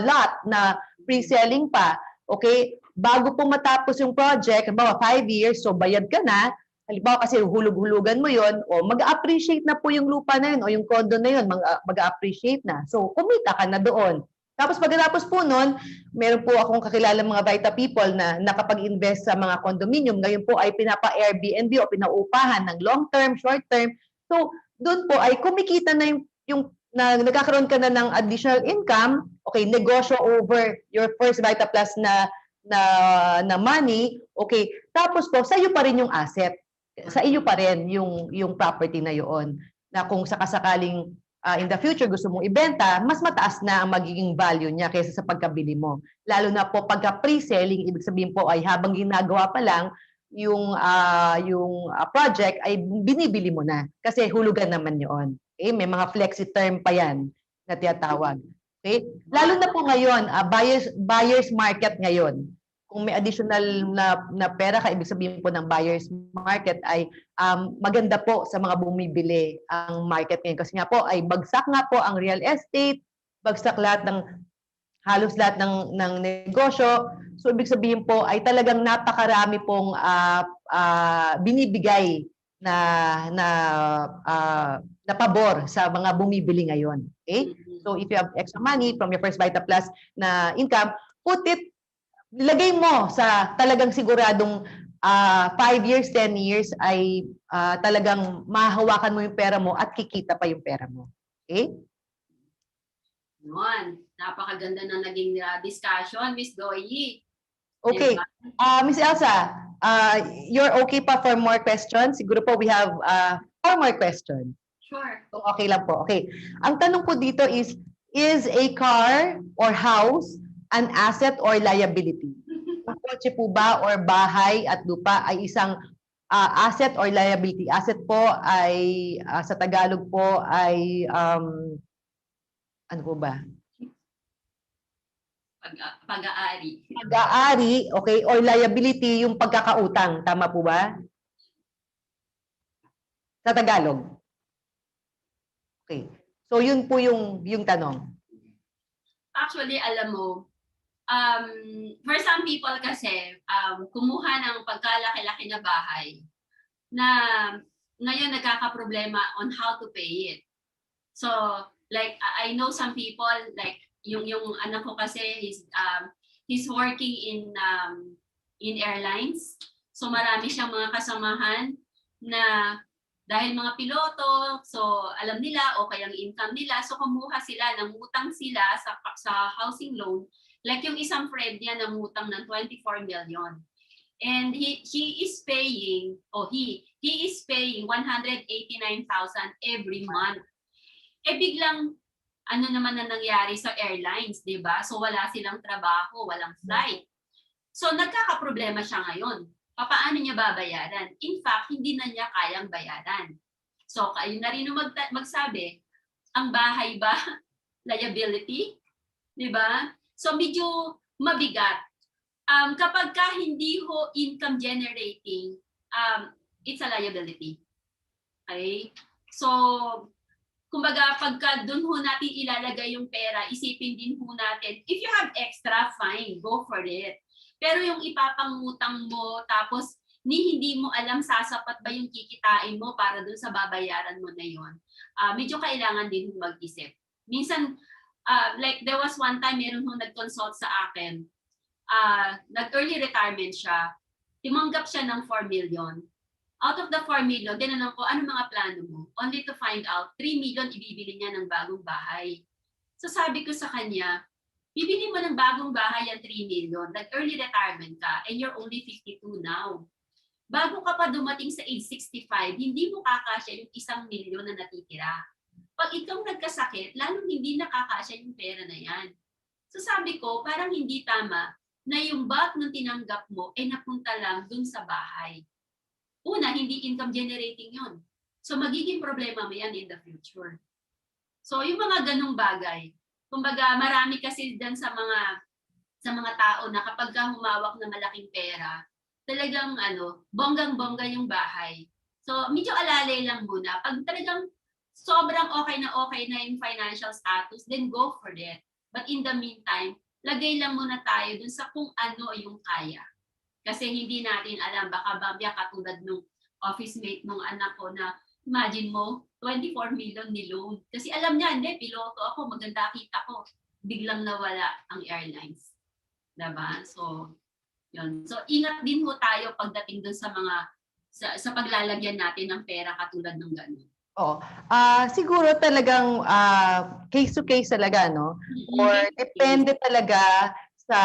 lot na pre-selling pa. Okay? Bago po matapos yung project, halimbawa 5 years, so bayad ka na. Halimbawa kasi hulug-hulugan mo yon, o mag-appreciate na po yung lupa na yun o yung condo na yun, mag-appreciate na. So, kumita ka na doon. Tapos pagkatapos po nun, meron po akong kakilala mga Vita people na nakapag-invest sa mga condominium. Ngayon po ay pinapa-Airbnb o pinaupahan ng long term, short term. So, doon po ay kumikita na yung nagkakaroon ka na ng additional income, okay, negosyo over your First Vita Plus na money, okay. Tapos po, sa iyo pa rin yung asset. Sa iyo pa rin yung property na yun. Na kung sakasakaling in the future gusto mong ibenta, mas mataas na ang magiging value niya kaysa sa pagkabili mo. Lalo na po pagka pre-selling, ibig sabihin po ay habang ginagawa pa lang yung project ay binibili mo na kasi hulugan naman yun. Okay? May mga flexi term pa yan na tinatawag. Okay? Lalo na po ngayon, buyer's market ngayon. Kung may additional na pera ka, ibig sabihin po ng buyer's market ay maganda po sa mga bumibili ang market ngayon. Kasi nga po ay bagsak nga po ang real estate, bagsak halos lahat ng negosyo. So ibig sabihin po ay talagang napakarami pong binibigay na pabor sa mga bumibili ngayon. Okay? So if you have extra money from your First Vita Plus na income, lagay mo sa talagang siguradong 5 years, 10 years ay talagang mahahawakan mo yung pera mo at kikita pa yung pera mo. Okay? Yun. Napakaganda na naging discussion, Miss Doyi. Okay. Miss Elsa, you're okay pa for more questions? Siguro po we have 4 more questions. Sure. Kung okay lang po. Okay. Ang tanong ko dito is a car or house an asset or liability? Ang kotse po ba or bahay at lupa ay isang asset or liability? Asset po ay sa Tagalog po ay ano po ba? Pag-aari. Pag-aari, okay, or liability yung pagkakautang, tama po ba? Sa Tagalog. Okay. So yun po yung tanong. Actually, alam mo, for some people kasi, kumuha ng pagkalaki-laki na bahay na ngayon nagkakaproblema on how to pay it. So, like, I know some people, like, yung anak ko kasi, he's working in airlines. So, marami siyang mga kasamahan na dahil mga piloto, so alam nila o kaya ang income nila, so kumuha sila, nangutang sila sa housing loan. Like yung isang friend niya nangutang ng 24 million. And he is paying, he is paying 189,000 every month. Eh biglang, ano naman na nangyari sa airlines, di ba? So wala silang trabaho, walang flight. So nagkakaproblema siya ngayon. Paano niya babayaran? In fact, hindi na niya kayang bayaran. So, kayo na rin magsabi, ang bahay ba liability? Di ba? So, medyo mabigat. Kapag ka hindi ho income generating, it's a liability. Okay? So, kumbaga, pagka doon ho natin ilalagay yung pera, isipin din ho natin, if you have extra, fine, go for it. Pero yung ipapangutang mo, tapos hindi mo alam sasapat ba yung kikitain mo para dun sa babayaran mo na yun, medyo kailangan din mag-isip. Minsan, like there was one time, meron nung nag-consult sa akin, nag-early retirement siya, timanggap siya ng 4 million. Out of the 4 million, tinanong ko, ano mga plano mo? Only to find out, 3 million ibibili niya ng bagong bahay. So sabi ko sa kanya, bibili mo ng bagong bahay ang 3 million, nag-early retirement ka, and you're only 52 now. Bago ka pa dumating sa age 65, hindi mo kakasya yung 1 milyon na natitira. Pag ikaw nagkasakit, lalong hindi nakakasya yung pera na yan. So sabi ko, parang hindi tama na yung bulk ng tinanggap mo ay napunta lang dun sa bahay. Una, hindi income generating yon. So magiging problema mo yan in the future. So yung mga ganong bagay, kumbaga, marami kasi dyan sa mga tao na kapag ka humawak ng malaking pera, talagang bonggang-bongga yung bahay. So, medyo alalay lang muna. Pag talagang sobrang okay na yung financial status, then go for it. But in the meantime, lagay lang muna tayo dun sa kung ano yung kaya. Kasi hindi natin alam, baka babya katulad nung office mate nung anak ko na imagine mo, 24 million ni loan. Kasi alam niya, hindi, piloto ako, maganda kita ko. Biglang nawala ang airlines. Diba? So, yun. So, ingat din ho tayo pagdating dun sa sa paglalagyan natin ng pera katulad ng gano'n. Oo. Siguro talagang case to case talaga, no? Or depende talaga sa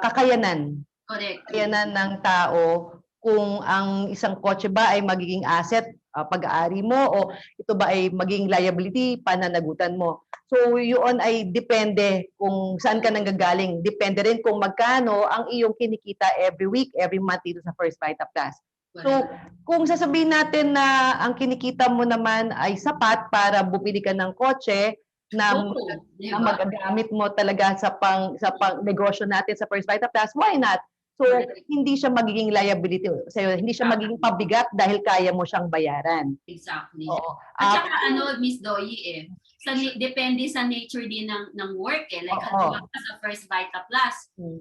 kakayanan. Correct. Kakayanan ng tao kung ang isang kotse ba ay magiging asset, pag-aari mo, o ito ba ay maging liability, pananagutan mo. So yun ay depende kung saan ka nanggagaling. Depende rin kung magkano ang iyong kinikita every week, every month dito sa First Vita Plus. So kung sasabihin natin na ang kinikita mo naman ay sapat para bumili ka ng kotse na magagamit mo talaga sa pang negosyo natin sa First Vita Plus, why not? So, hindi siya magiging liability sa'yo, hindi siya magiging pabigat dahil kaya mo siyang bayaran. Exactly. Oo. At saka Miss Doyi depende sa nature din ng work Like halimbawa sa First Vita Plus,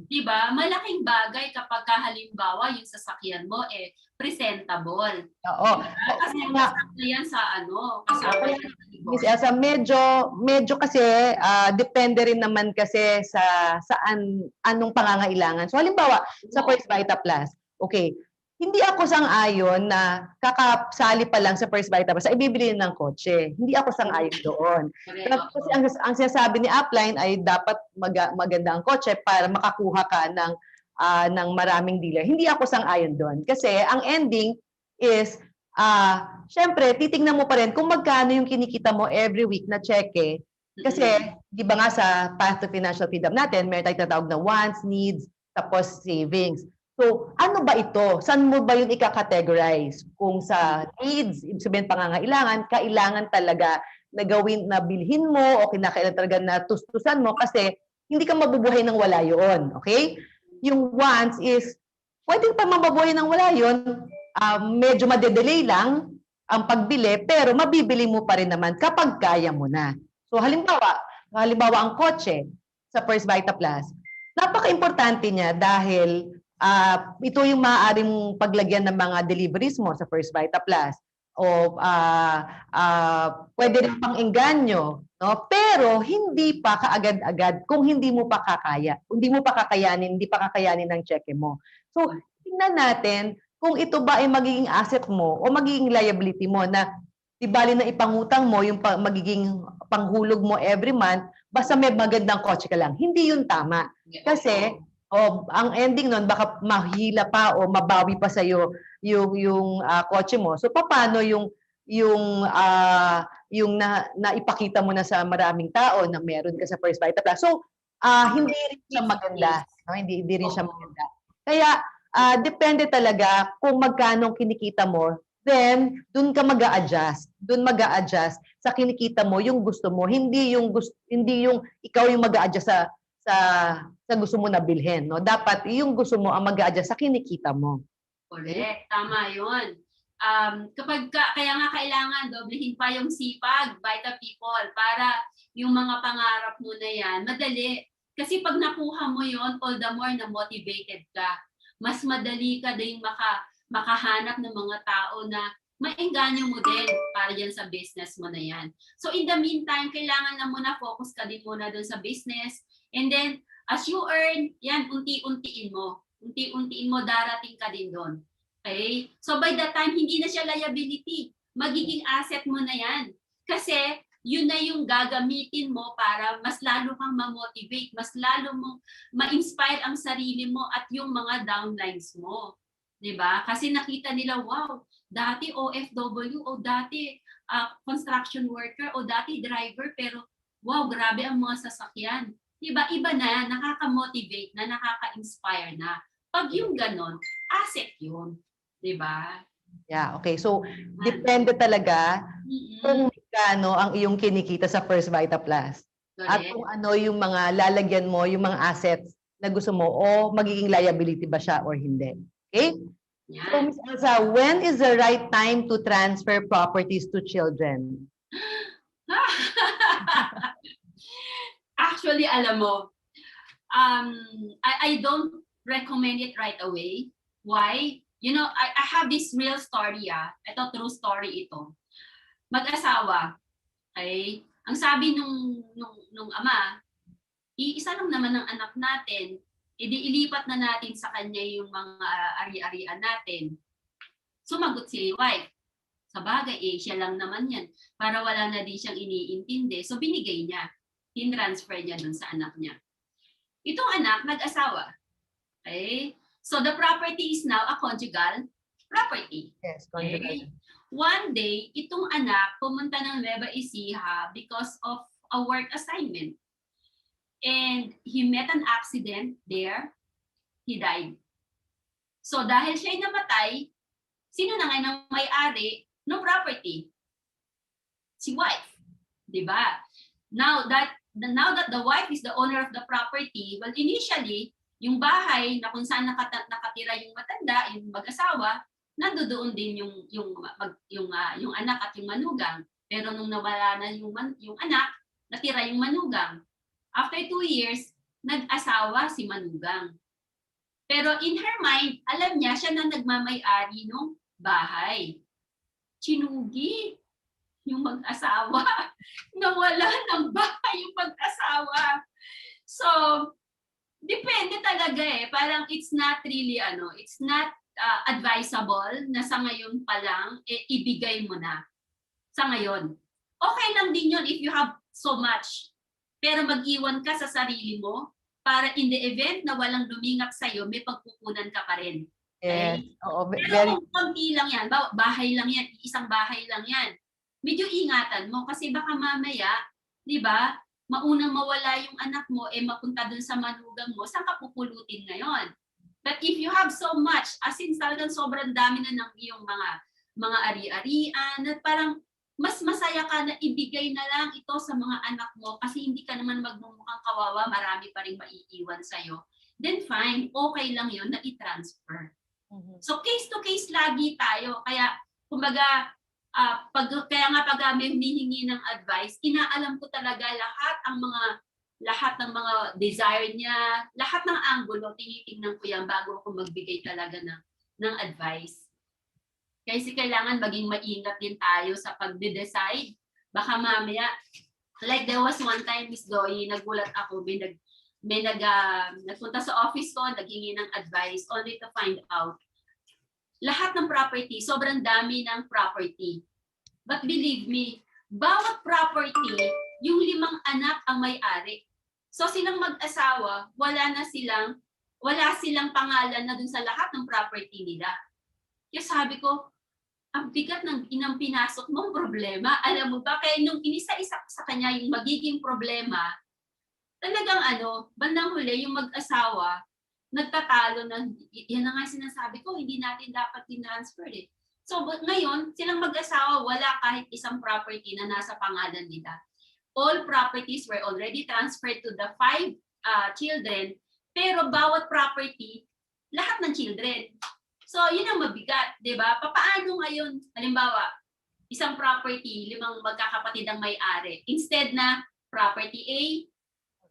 di ba? Malaking bagay kapag halimbawa yung sasakyan mo presentable. Oo. Kasi yan sa kasama yan. Miss Elsa, medyo kasi depende rin naman kasi sa anong pangangailangan. So halimbawa, sa First Vita Plus, okay, hindi ako sang-ayon na kakasali pa lang sa First Vita Plus, ibibili ng kotse. Hindi ako sang-ayon doon. Kasi ang sinasabi ni Upline ay dapat maganda ang kotse para makakuha ka ng maraming dealer. Hindi ako sang-ayon doon. Kasi ang ending is syempre, titingnan mo pa rin kung magkano yung kinikita mo every week na cheque. Kasi, di ba nga sa Path to Financial Freedom natin, may tinatawag na wants, needs, tapos savings. So, ano ba ito? Saan mo ba yun ika-categorize? Kung sa needs, ibig sabihin pangangailangan, kailangan talaga na gawin, na bilhin mo o kinakailangan talaga na tustusan mo kasi hindi ka mabubuhay nang wala yun. Okay? Yung wants is, pwede pa mabubuhay nang wala yun, medyo madedelay lang ang pagbili, pero mabibili mo pa rin naman kapag kaya mo na. So halimbawa ang kotse sa First Vita Plus, napaka-importante niya dahil ito yung maaaring paglagyan ng mga deliveries mo sa First Vita Plus o pwede rin pang engganyo, no? Pero hindi pa kaagad-agad kung hindi mo pa kakayanin, hindi pa kakayanin ng cheque mo. So, tingnan natin kung ito ba ay magiging asset mo o magiging liability mo na di bali na ipangutang mo yung magiging panghulog mo every month, basta may magandang kotse ka lang. Hindi yun tama. Kasi, ang ending nun, baka mahila pa o mabawi pa sa'yo yung kotse mo. So, paano yung naipakita mo na sa maraming tao na meron ka sa First Vita Plus. So, hindi rin siya maganda. No? Hindi rin siya maganda. Kaya, depende talaga kung magkano kinikita mo, then doon ka mag-a-adjust. Doon mag-a-adjust sa kinikita mo, yung gusto mo, hindi yung ikaw yung mag-a-adjust sa gusto mo na bilhin, no? Dapat yung gusto mo ang mag-a-adjust sa kinikita mo. Correct, tama 'yon. Kaya nga kailangan doblehin pa yung sipag, Vita People, para yung mga pangarap mo na yan, madali. Kasi pag nakuha mo yon, all the more na motivated ka. Mas madali ka din makahanap ng mga tao na maengganyo mo din para yan sa business mo na yan. So in the meantime, kailangan na muna focus ka din muna doon sa business. And then, as you earn, yan, unti-untiin mo. Unti-untiin mo, darating ka din doon. Okay? So by that time, hindi na siya liability. Magiging asset mo na yan. Kasi yun na yung gagamitin mo para mas lalo kang ma-motivate, mas lalo mong ma-inspire ang sarili mo at yung mga downlines mo. Diba? Kasi nakita nila, wow, dati OFW o dati construction worker o dati driver, pero wow, grabe ang mga sasakyan. Diba? Iba na, nakaka-motivate na, nakaka-inspire na. Pag yung ganon, asset yun. Diba? Yeah, okay. So, depende talaga kung magkano ang iyong kinikita sa First Vita Plus. At kung ano yung mga lalagyan mo, yung mga assets na gusto mo o magiging liability ba siya or hindi. Okay? Yeah. So, Ms. Elsa, when is the right time to transfer properties to children? Actually, alam mo, I don't recommend it right away. Why? You know, I have this real story. Ito, true story ito. Mag-asawa. Okay? Ang sabi nung ama, iisa lang naman ng anak natin, ilipat na natin sa kanya yung mga ari-arian natin. Sumagot si wife. Sa bagay, siya lang naman yan. Para wala na din siyang iniintindi. So binigay niya. Tinransfer niya dun sa anak niya. Itong anak, nag-asawa. Okay? So the property is now a conjugal property. Yes, conjugal. Okay? One day, itong anak pumunta ng Nueva Ecija because of a work assignment. And he met an accident there. He died. So dahil siya'y namatay, sino na ngayon ang may-ari ng property? Si wife. Diba? Now that the wife is the owner of the property, well, initially, yung bahay na kung saan nakatira yung matanda, yung mag-asawa, nandoon din yung anak at yung manugang. Pero nung nawala na yung anak, natira yung manugang. After 2 years, nag-asawa si manugang. Pero in her mind, alam niya siya na nagmamay-ari ng bahay. Chinugi yung mag-asawa. Nawala ng bahay yung mag-asawa. So, depende talaga Parang it's not really, it's not advisable na sa ngayon pa lang, ibigay mo na. Sa ngayon. Okay lang din yun if you have so much. Pero mag-iwan ka sa sarili mo para in the event na walang lumingak sa'yo, may pagkukunan ka pa rin. Yes. Okay? Oo, Pero very kung konti lang yan, bahay lang yan, isang bahay lang yan, medyo ingatan mo kasi baka mamaya, di ba, maunang mawala yung anak mo, mapunta dun sa manugang mo, saan ka pupulutin ngayon? But if you have so much, as in talagang sobrang dami na ng iyong mga ari-arian, at parang mas masaya ka na ibigay na lang ito sa mga anak mo kasi hindi ka naman magmumukhang kawawa, marami pa rin maiiwan sa'yo, then fine, okay lang yun na i-transfer. So case to case lagi tayo. Kaya kumbaga kaya nga pag may humihingi ng advice, inaalam ko talaga lahat ng mga desire niya, lahat ng angulo tinitingnan ko yan bago ako magbigay talaga ng advice. Kasi kailangan maging maingat din tayo sa pagde-decide. Baka mamaya, like there was one time, Miss Doy, nagulat ako, nagpunta sa office ko, naghingi ng advice only to find out lahat ng property, sobrang dami ng property. But believe me, bawat property, yung 5 anak ang may-ari. So silang mag-asawa, wala silang pangalan na dun sa lahat ng property nila. Kaya sabi ko, ang bigat ng inang pinasok mong problema. Alam mo ba, kaya nung inisa-isa sa kanya yung magiging problema, talagang bandang huli yung mag-asawa, nagtatalo na, yan na nga sinasabi ko, hindi natin dapat tinransfer eh. So ngayon, silang mag-asawa, wala kahit isang property na nasa pangalan nila. All properties were already transferred to the 5 children, pero bawat property, lahat ng children. So yun ang mabigat, di ba? Paano ngayon, halimbawa, isang property, 5 magkakapatid ang may-ari. Instead na property A,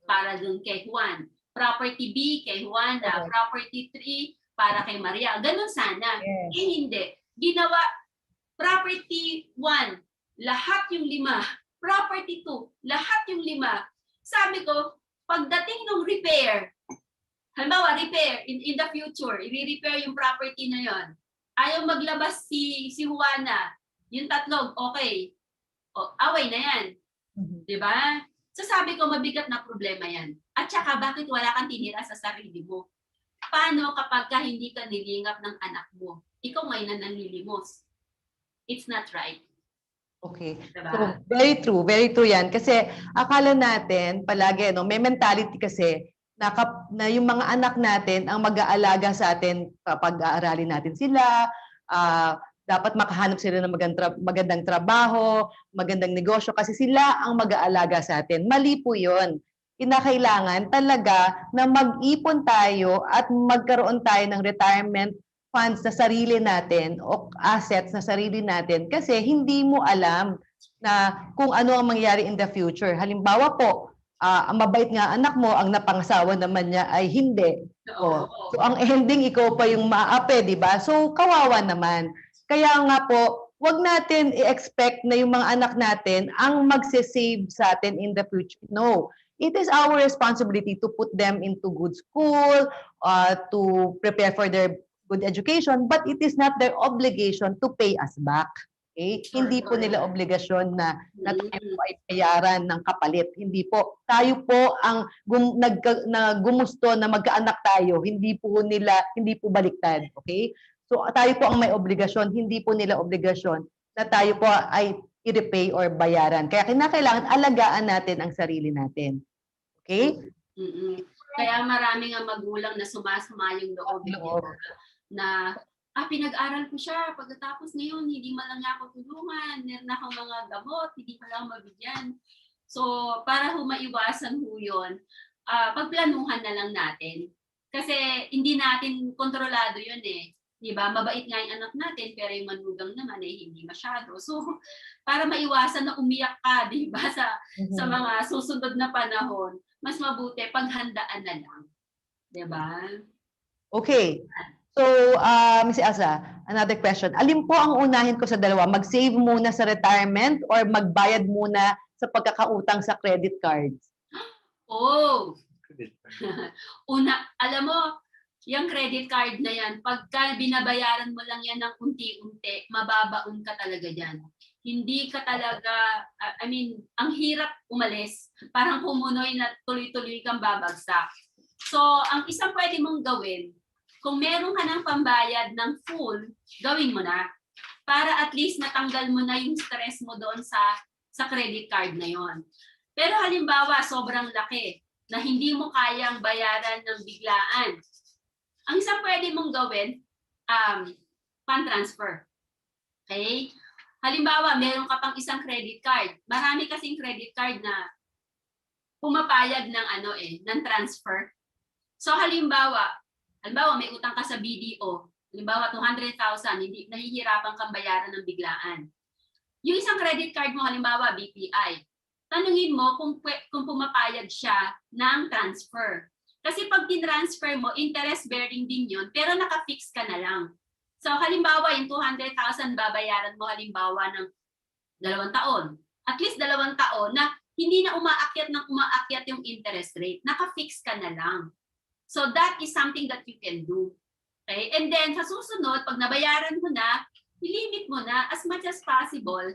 para dun kay Juan. Property B kay Juana, property 3 para kay Maria. Ganun sana. Yes. Hindi. Ginawa, property 1, lahat yung 5. Property 2, lahat yung 5. Sabi ko, pagdating ng repair, halimbawa, repair, in the future, i-repair yung property na yon. Ayaw maglabas si Juana, yung 3, okay. Away na yan. Diba? So sabi ko, mabigat na problema yan. At saka, bakit wala kang tinira sa sarili mo? Paano kapag hindi ka nilingap ng anak mo? Ikaw ngayon na nanlilimos. It's not right. Okay. Diba? So, very true yan. Kasi akala natin, palagi, may mentality kasi na yung mga anak natin ang mag-aalaga sa atin kapag aaralin natin sila, dapat makahanap sila ng magandang trabaho, magandang negosyo kasi sila ang mag-aalaga sa atin. Mali po yun. Kinakailangan talaga na mag-ipon tayo at magkaroon tayo ng retirement funds sa sarili natin o assets na sarili natin kasi hindi mo alam na kung ano ang mangyayari in the future. Halimbawa po, ang mabait nga anak mo, ang napangasawa naman niya ay hindi. So ang ending, ikaw pa yung maape, di ba? So kawawa naman. Kaya nga po, wag natin i-expect na yung mga anak natin ang magse-save sa atin in the future. No. It is our responsibility to put them into good school, to prepare for their good education, but it is not their obligation to pay us back. Okay? Hindi po nila obligasyon na tayo po ay bayaran ng kapalit. Hindi po. Tayo po ang gumusto na magkaanak tayo. Hindi po baliktad. Okay? So tayo po ang may obligasyon, hindi po nila obligasyon na tayo po ay i-repay or bayaran. Kaya kinakailangan alagaan natin ang sarili natin. Okay? Kaya maraming ang magulang na sumasama yung loob na pinag-aral ko siya, pagkatapos ngayon hindi man lang niya ako tulungan, meron akong mga gamot, hindi pa lang mabigyan. So para maiwasan yun, pagplanuhan na lang natin. Kasi hindi natin kontrolado yun eh. Diba? Mabait nga yung anak natin, pero yung manugang naman ay hindi masyado. So, para maiwasan na umiyak ka, diba? Sa mga susunod na panahon, mas mabuti paghandaan na lang. Diba? Okay. So, Ms. Elsa, another question. Alin po ang unahin ko sa dalawa? Mag-save muna sa retirement or magbayad muna sa pagkakautang sa credit cards? Oh! Alam mo, yung credit card na yan, pagka binabayaran mo lang yan ng unti-unti, mababaon ka talaga dyan. Hindi ka talaga, ang hirap umalis. Parang kumunoy na tuloy-tuloy kang babagsak. So, ang isang pwede mong gawin, kung meron ka ng pambayad ng full, gawin mo na. Para at least natanggal mo na yung stress mo doon sa credit card na yon. Pero halimbawa, sobrang laki na hindi mo kayang bayaran ng biglaan. Ang isang pwede mong gawin, fund transfer. Okay? Halimbawa, meron ka pang isang credit card. Marami kasing credit card na pumapayag ng transfer. So halimbawa may utang ka sa BDO. Halimbawa 200,000, hindi nahihirapan kang bayaran ng biglaan. Yung isang credit card mo, halimbawa BPI, tanungin mo kung pumapayag siya ng transfer. Kasi pag tinransfer mo, interest bearing din yun, pero naka-fix ka na lang. So halimbawa, yung 200,000 babayaran mo halimbawa ng 2 taon. At least 2 taon na hindi na umaakyat yung interest rate. Naka-fix ka na lang. So that is something that you can do. Okay? And then sa susunod, pag nabayaran mo na, ilimit mo na as much as possible.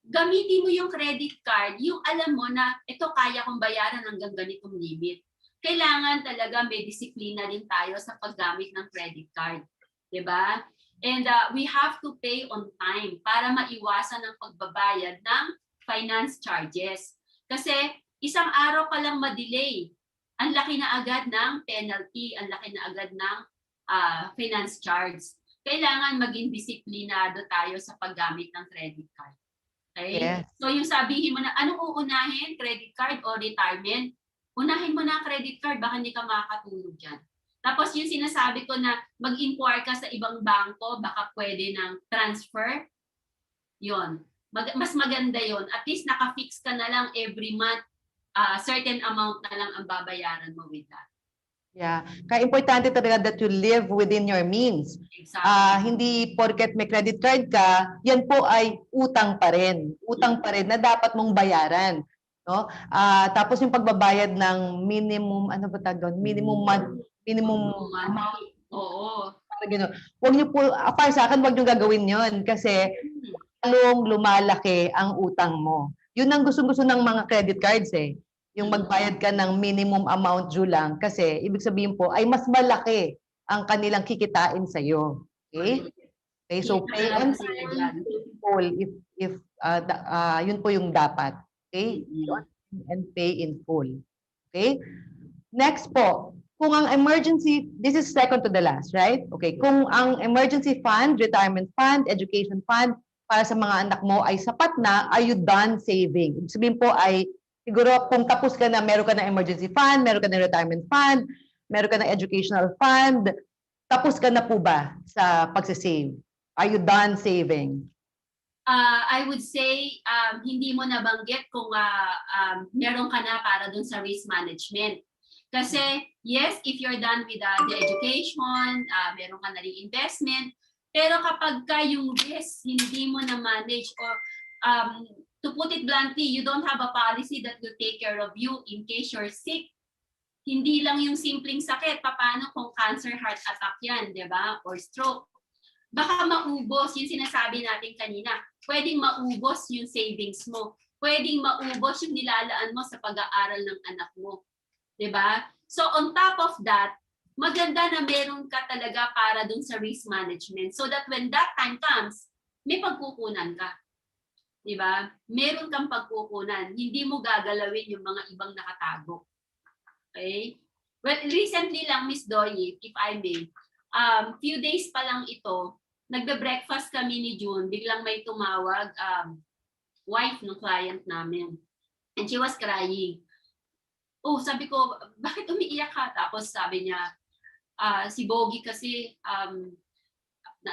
Gamitin mo yung credit card, yung alam mo na ito kaya kong bayaran hanggang ganitong limit. Kailangan talaga may disiplina din tayo sa paggamit ng credit card. Diba? And we have to pay on time para maiwasan ang pagbabayad ng finance charges. Kasi isang araw ka lang ma-delay, ang laki na agad ng penalty, ang laki na agad ng finance charge. Kailangan maging disiplinado tayo sa paggamit ng credit card. Okay? Yes. So yung sabihin mo na, anong uunahin? Credit card o retirement? Unahin mo na ang credit card, baka hindi ka makakatulog dyan. Tapos yung sinasabi ko na mag-inquire ka sa ibang bangko, baka pwede ng transfer. Yun. Mas maganda yon. At least naka-fix ka na lang every month, certain amount na lang ang babayaran mo with that. Yeah. Kaya importante talaga that you live within your means. Exactly. Hindi porket may credit card ka, yan po ay utang pa rin. Utang pa rin na dapat mong bayaran. No? Tapos yung pagbabayad ng minimum, ano ba tawag doon? Minimum amount. Oo. Huwag niyo po, para sa akin, huwag niyo gagawin yon kasi lalong lumalaki ang utang mo. Yun ang gusto-gusto ng mga credit cards eh. Yung magbayad ka ng minimum amount due lang kasi ibig sabihin po ay mas malaki ang kanilang kikitain sa iyo. Okay? Okay, so pay on time full if yun po yung dapat. Okay? And pay in full. Okay? Next po, kung ang emergency, this is second to the last, right? Okay, kung ang emergency fund, retirement fund, education fund para sa mga anak mo ay sapat na, are you done saving? Ibig sabihin po ay siguro kung tapos ka na, meron ka na emergency fund, meron ka na retirement fund, meron ka na educational fund, tapos ka na po ba sa pagsasave? Are you done saving? I would say hindi mo nabanggit kung meron ka na para dun sa risk management. Kasi yes, if you're done with the education, meron ka na rin investment, pero kapag ka yung risk hindi mo na manage or to put it bluntly, you don't have a policy that will take care of you in case you're sick. Hindi lang yung simpleng sakit, paano kung cancer, heart attack yan, di ba? Or stroke. Baka maubos, yung sinasabi natin kanina, pwedeng maubos yung savings mo. Pwedeng maubos yung nilalaan mo sa pag-aaral ng anak mo. Diba? So on top of that, maganda na meron ka talaga para dun sa risk management so that when that time comes, may pagkukunan ka. Diba? Meron kang pagkukunan. Hindi mo gagalawin yung mga ibang nakatago. Okay? Well, recently lang, Miss Doyi, if I may, few days pa lang ito, nagbe-breakfast kami ni June, biglang may tumawag, wife ng client namin. And she was crying. Oh, sabi ko, bakit umiiyak ka? Tapos sabi niya, si Bogie kasi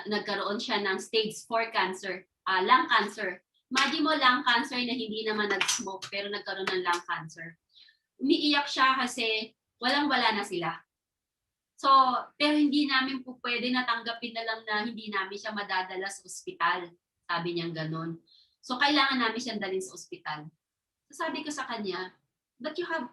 nagkaroon siya ng stage 4 cancer, lung cancer. Imagine mo lung cancer na hindi naman nag-smoke pero nagkaroon ng lung cancer. Umiiyak siya kasi walang-wala na sila. So, pero hindi namin po pwede natanggapin na lang na hindi namin siya madadala sa ospital. Sabi niya gano'n. So, kailangan namin siyang dalhin sa ospital. So, sabi ko sa kanya, but you have,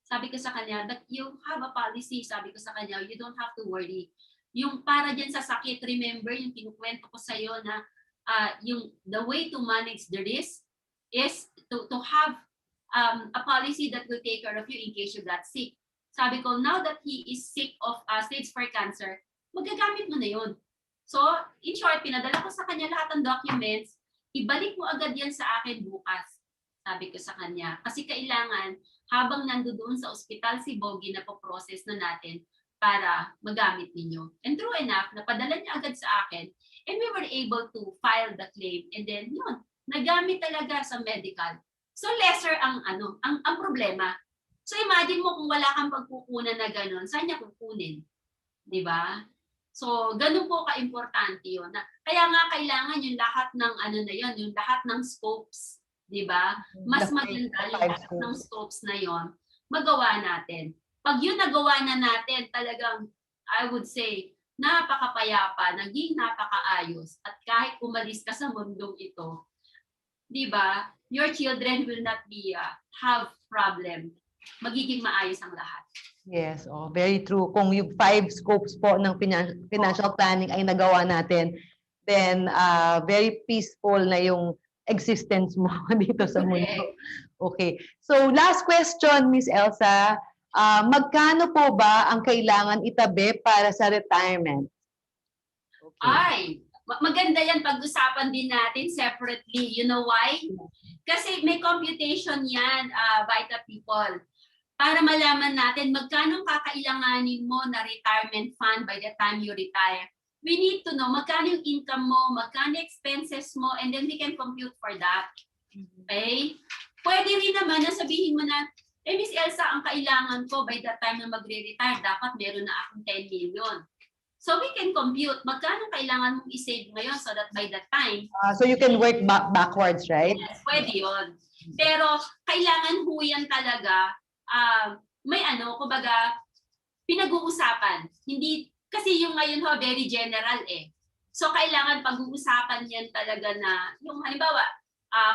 sabi ko sa kanya, that you have a policy. Sabi ko sa kanya, you don't have to worry. Yung para dyan sa sakit, remember, yung kinukwento ko sa'yo na the way to manage the risk is to have a policy that will take care of you in case you got sick. sabi ko, now that he is sick of stage 4 cancer, magagamit mo na yun. So, in short, pinadala ko sa kanya lahat ng documents, ibalik mo agad yan sa akin bukas, sabi ko sa kanya. Kasi kailangan, habang nandoon sa ospital si Bogie, na po-process na natin para magamit ninyo. And true enough, napadala niya agad sa akin, and we were able to file the claim. And then, yun, nagamit talaga sa medical. So, lesser ang problema. So, imagine mo kung wala kang pagkukunan na gano'n, saan niya kukunin? Di ba? So, ganun po ka-importante yun. Kaya nga kailangan yung lahat ng yung lahat ng scopes, di ba? Mas maganda yung lahat ng scopes na yon magawa natin. Pag yun nagawa na natin, talagang, I would say, napakapayapa, naging napakaayos. At kahit umalis ka sa mundong ito, di ba, your children will not be have problem. Magiging maayos ang lahat. Yes, very true. Kung yung 5 scopes po ng financial planning ay nagawa natin, then very peaceful na yung existence mo dito sa mundo. Okay. So last question, Miss Elsa. Magkano po ba ang kailangan itabi para sa retirement? Okay. Ay, maganda yan pag-usapan din natin separately. You know why? Kasi may computation yan, Vita people. Para malaman natin magkano kakailanganin mo na retirement fund by the time you retire. We need to know magkano yung income mo, magkano expenses mo, and then we can compute for that. Okay? Pwede rin naman na sabihin mo na, Miss Elsa, ang kailangan ko by the time na magre-retire, dapat meron na akong 10 million. So we can compute magkano kailangan mong i-save ngayon so that by that time. So you can work backwards, right? Yes, pwede yun. Pero kailangan ho yan talaga, may kumbaga, pinag-uusapan. Hindi, kasi yung ngayon ho, very general eh. So, kailangan pag-uusapan yan talaga na, yung halimbawa,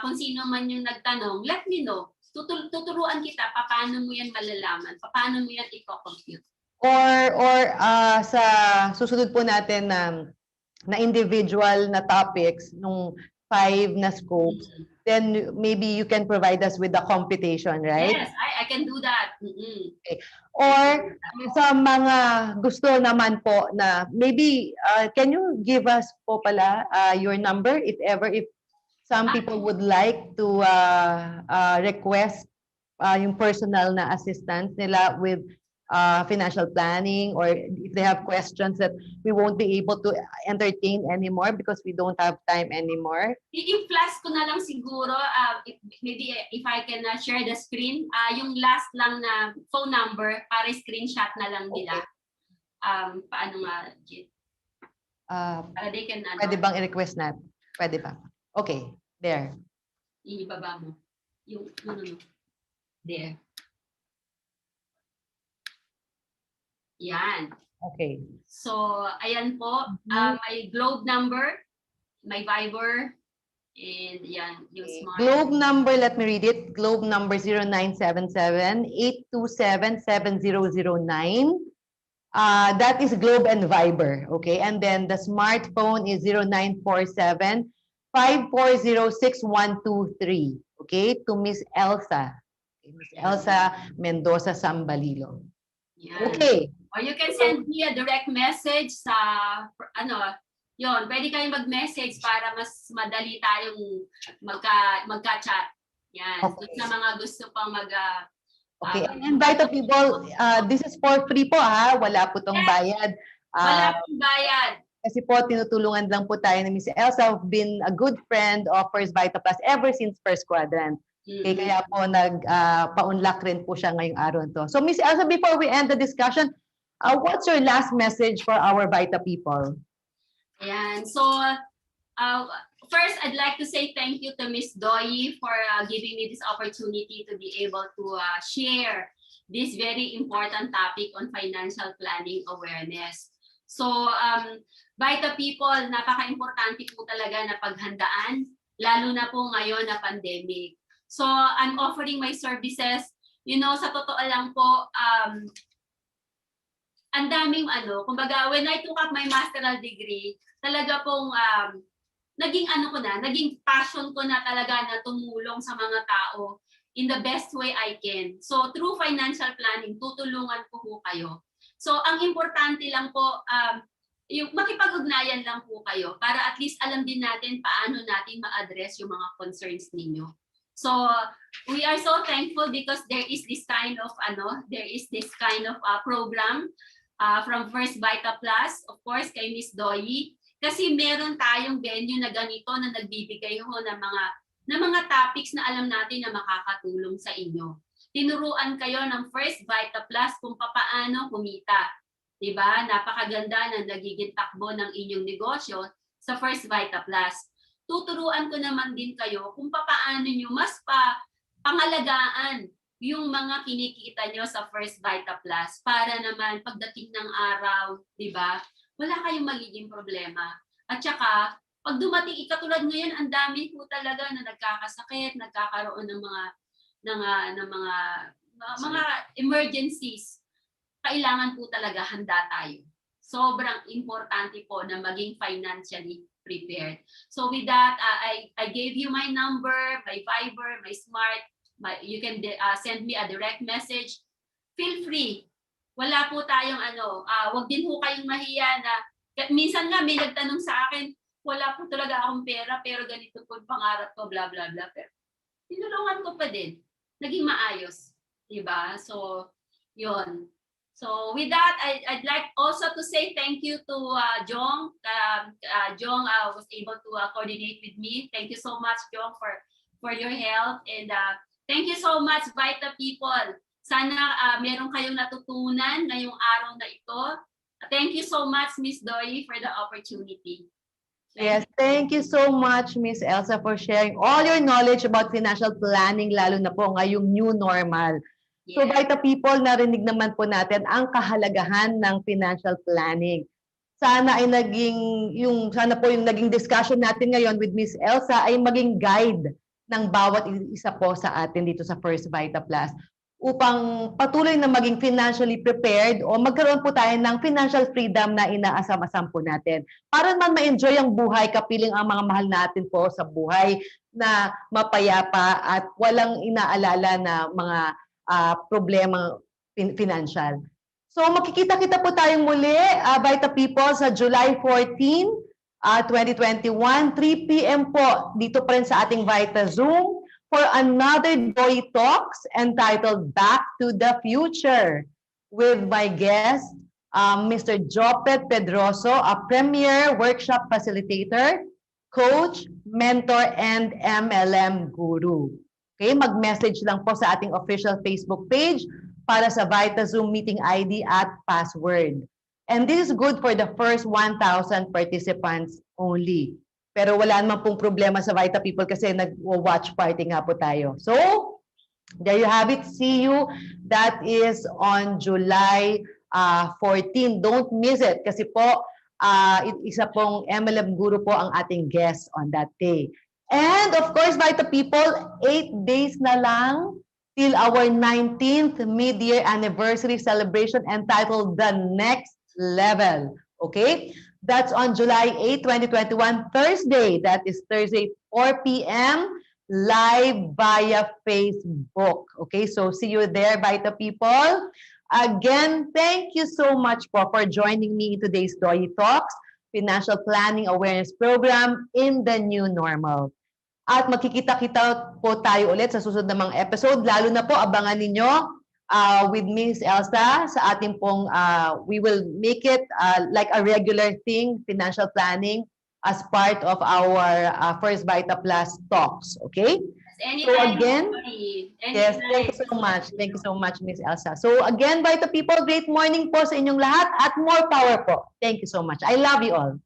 kung sino man yung nagtanong, let me know. Tuturuan kita, paano mo yan malalaman, paano mo yan i-compute. Or sa susunod po natin na individual na topics, nung 5 na scopes, then maybe you can provide us with the computation, right? Yes, I can do that. Okay. Or sa mga gusto naman po na maybe can you give us po pala your number if some people would like to request yung personal na assistance nila with financial planning, or if they have questions that we won't be able to entertain anymore because we don't have time anymore. I-flash ko na lang siguro, maybe if I can share the screen, yung last lang na phone number para screenshot na lang nila. Okay. Paano nga, Jit? Para they can, pwede bang i-request natin? Pwede ba? Okay, there. Ibaba mo. Yung. There. Yan. Okay. So, ayan po. My Globe number, my Viber, and yan, yung smart. Globe number, let me read it. Globe number 0977-827-7009. That is Globe and Viber. Okay. And then the smartphone is 0947-540-6123. Okay. To Miss Elsa. Okay. Miss Elsa Mendoza Sambalilo. Yan. Okay. Or you can send me a direct message sa, yon, pwede kayong mag-message para mas madali tayong magka-chat. Yan. Okay. Sa mga gusto pang okay. And invite the people, this is for free po ha, wala po tong bayad. Wala pong bayad. Kasi po, tinutulungan lang po tayo ni Miss Elsa, who've been a good friend of First Vita Plus ever since First Quadrant. Okay, kaya po nag-paunlak rin po siya ngayong araw to. So Miss Elsa, before we end the discussion, what's your last message for our Vita people? Ayan. So, first, I'd like to say thank you to Miss Doyi for giving me this opportunity to be able to share this very important topic on financial planning awareness. So, Vita people, napaka-importante po talaga na paghandaan, lalo na po ngayon na pandemic. So, I'm offering my services. You know, sa totoo lang po, ang daming kumbaga, when I took up my masteral degree, talaga pong naging passion ko na talaga na tumulong sa mga tao in the best way I can. So through financial planning, tutulungan ko po kayo. So ang importante lang po, yung makipag-ugnayan lang po kayo para at least alam din natin paano natin ma-address yung mga concerns ninyo. So we are so thankful because there is this kind of program from First Vita Plus, of course kay Miss Doyi, kasi meron tayong venue na ganito na nagbibigay ho ng mga topics na alam natin na makakatulong sa inyo. Tinuruan kayo ng First Vita Plus kung paano kumita. Diba? Napakaganda na nagiging takbo ng inyong negosyo sa First Vita Plus. Tuturuan ko naman din kayo kung paano nyo mas pangalagaan yung mga kinikita nyo sa First Vita Plus para naman pagdating ng araw, di ba, wala kayong magiging problema. At saka, pag dumating, katulad ngayon, ang dami po talaga na nagkakasakit, nagkakaroon ng mga emergencies. Kailangan po talaga handa tayo. Sobrang importante po na maging financially prepared. So with that, I gave you my number, my Viber, my Smart. You can send me a direct message. Feel free. Wala po tayong wag din po kayong mahiya na minsan nga may nagtanong sa akin, wala po talaga akong pera pero ganito po pangarap ko, bla bla bla. Pero tinulungan ko pa din. Naging maayos, 'di ba? So, 'yon. So with that, I'd like also to say thank you to Jong. Jong was able to coordinate with me. Thank you so much, Jong, for your help. And thank you so much, Vita people. Sana meron kayong natutunan ngayong araw na ito. Thank you so much, Miss Doyi, for the opportunity. Yes, thank you so much, Miss Elsa, for sharing all your knowledge about financial planning, lalo na po ngayong new normal. So, Vita people, narinig naman po natin ang kahalagahan ng financial planning. Sana ay sana po yung naging discussion natin ngayon with Miss Elsa ay maging guide ng bawat isa po sa atin dito sa First Vita Plus upang patuloy na maging financially prepared o magkaroon po tayo ng financial freedom na inaasam-asam po natin. Para naman ma-enjoy ang buhay, kapiling ang mga mahal natin po sa buhay na mapayapa at walang inaalala na mga problema financial. So makikita-kita po tayong muli, Vita people, sa July 14, 2021, 3 p.m. po, dito pa rin sa ating Vita Zoom for another Doyi Talks entitled Back to the Future with my guest, Mr. Jopet Pedroso, a premier workshop facilitator, coach, mentor, and MLM guru. Okay, mag-message lang po sa ating official Facebook page para sa Vita Zoom meeting ID at password. And this is good for the first 1,000 participants only. Pero wala naman pong problema sa Vita people kasi nag-watch party nga po tayo. So, there you have it. See you. That is on July 14. Don't miss it kasi po, isa pong MLM guru po ang ating guest on that day. And of course, Vita people, 8 days na lang till our 19th mid-year anniversary celebration entitled The Next Level. Okay? That's on July 8, 2021, Thursday. That is Thursday, 4 p.m. live via Facebook. Okay? So see you there, Vita people. Again, thank you so much for joining me in today's Doyi Talks, Financial Planning Awareness Program in the New Normal. At magkikita-kita po tayo ulit sa susunod na mga episode. Lalo na po, abangan ninyo with Miss Elsa sa ating pong, we will make it like a regular thing, financial planning, as part of our First Vita Plus talks. Okay? So again, yes, thank you so much. Thank you so much, Miss Elsa. So again, Vita people, great morning po sa inyong lahat at more power po. Thank you so much. I love you all.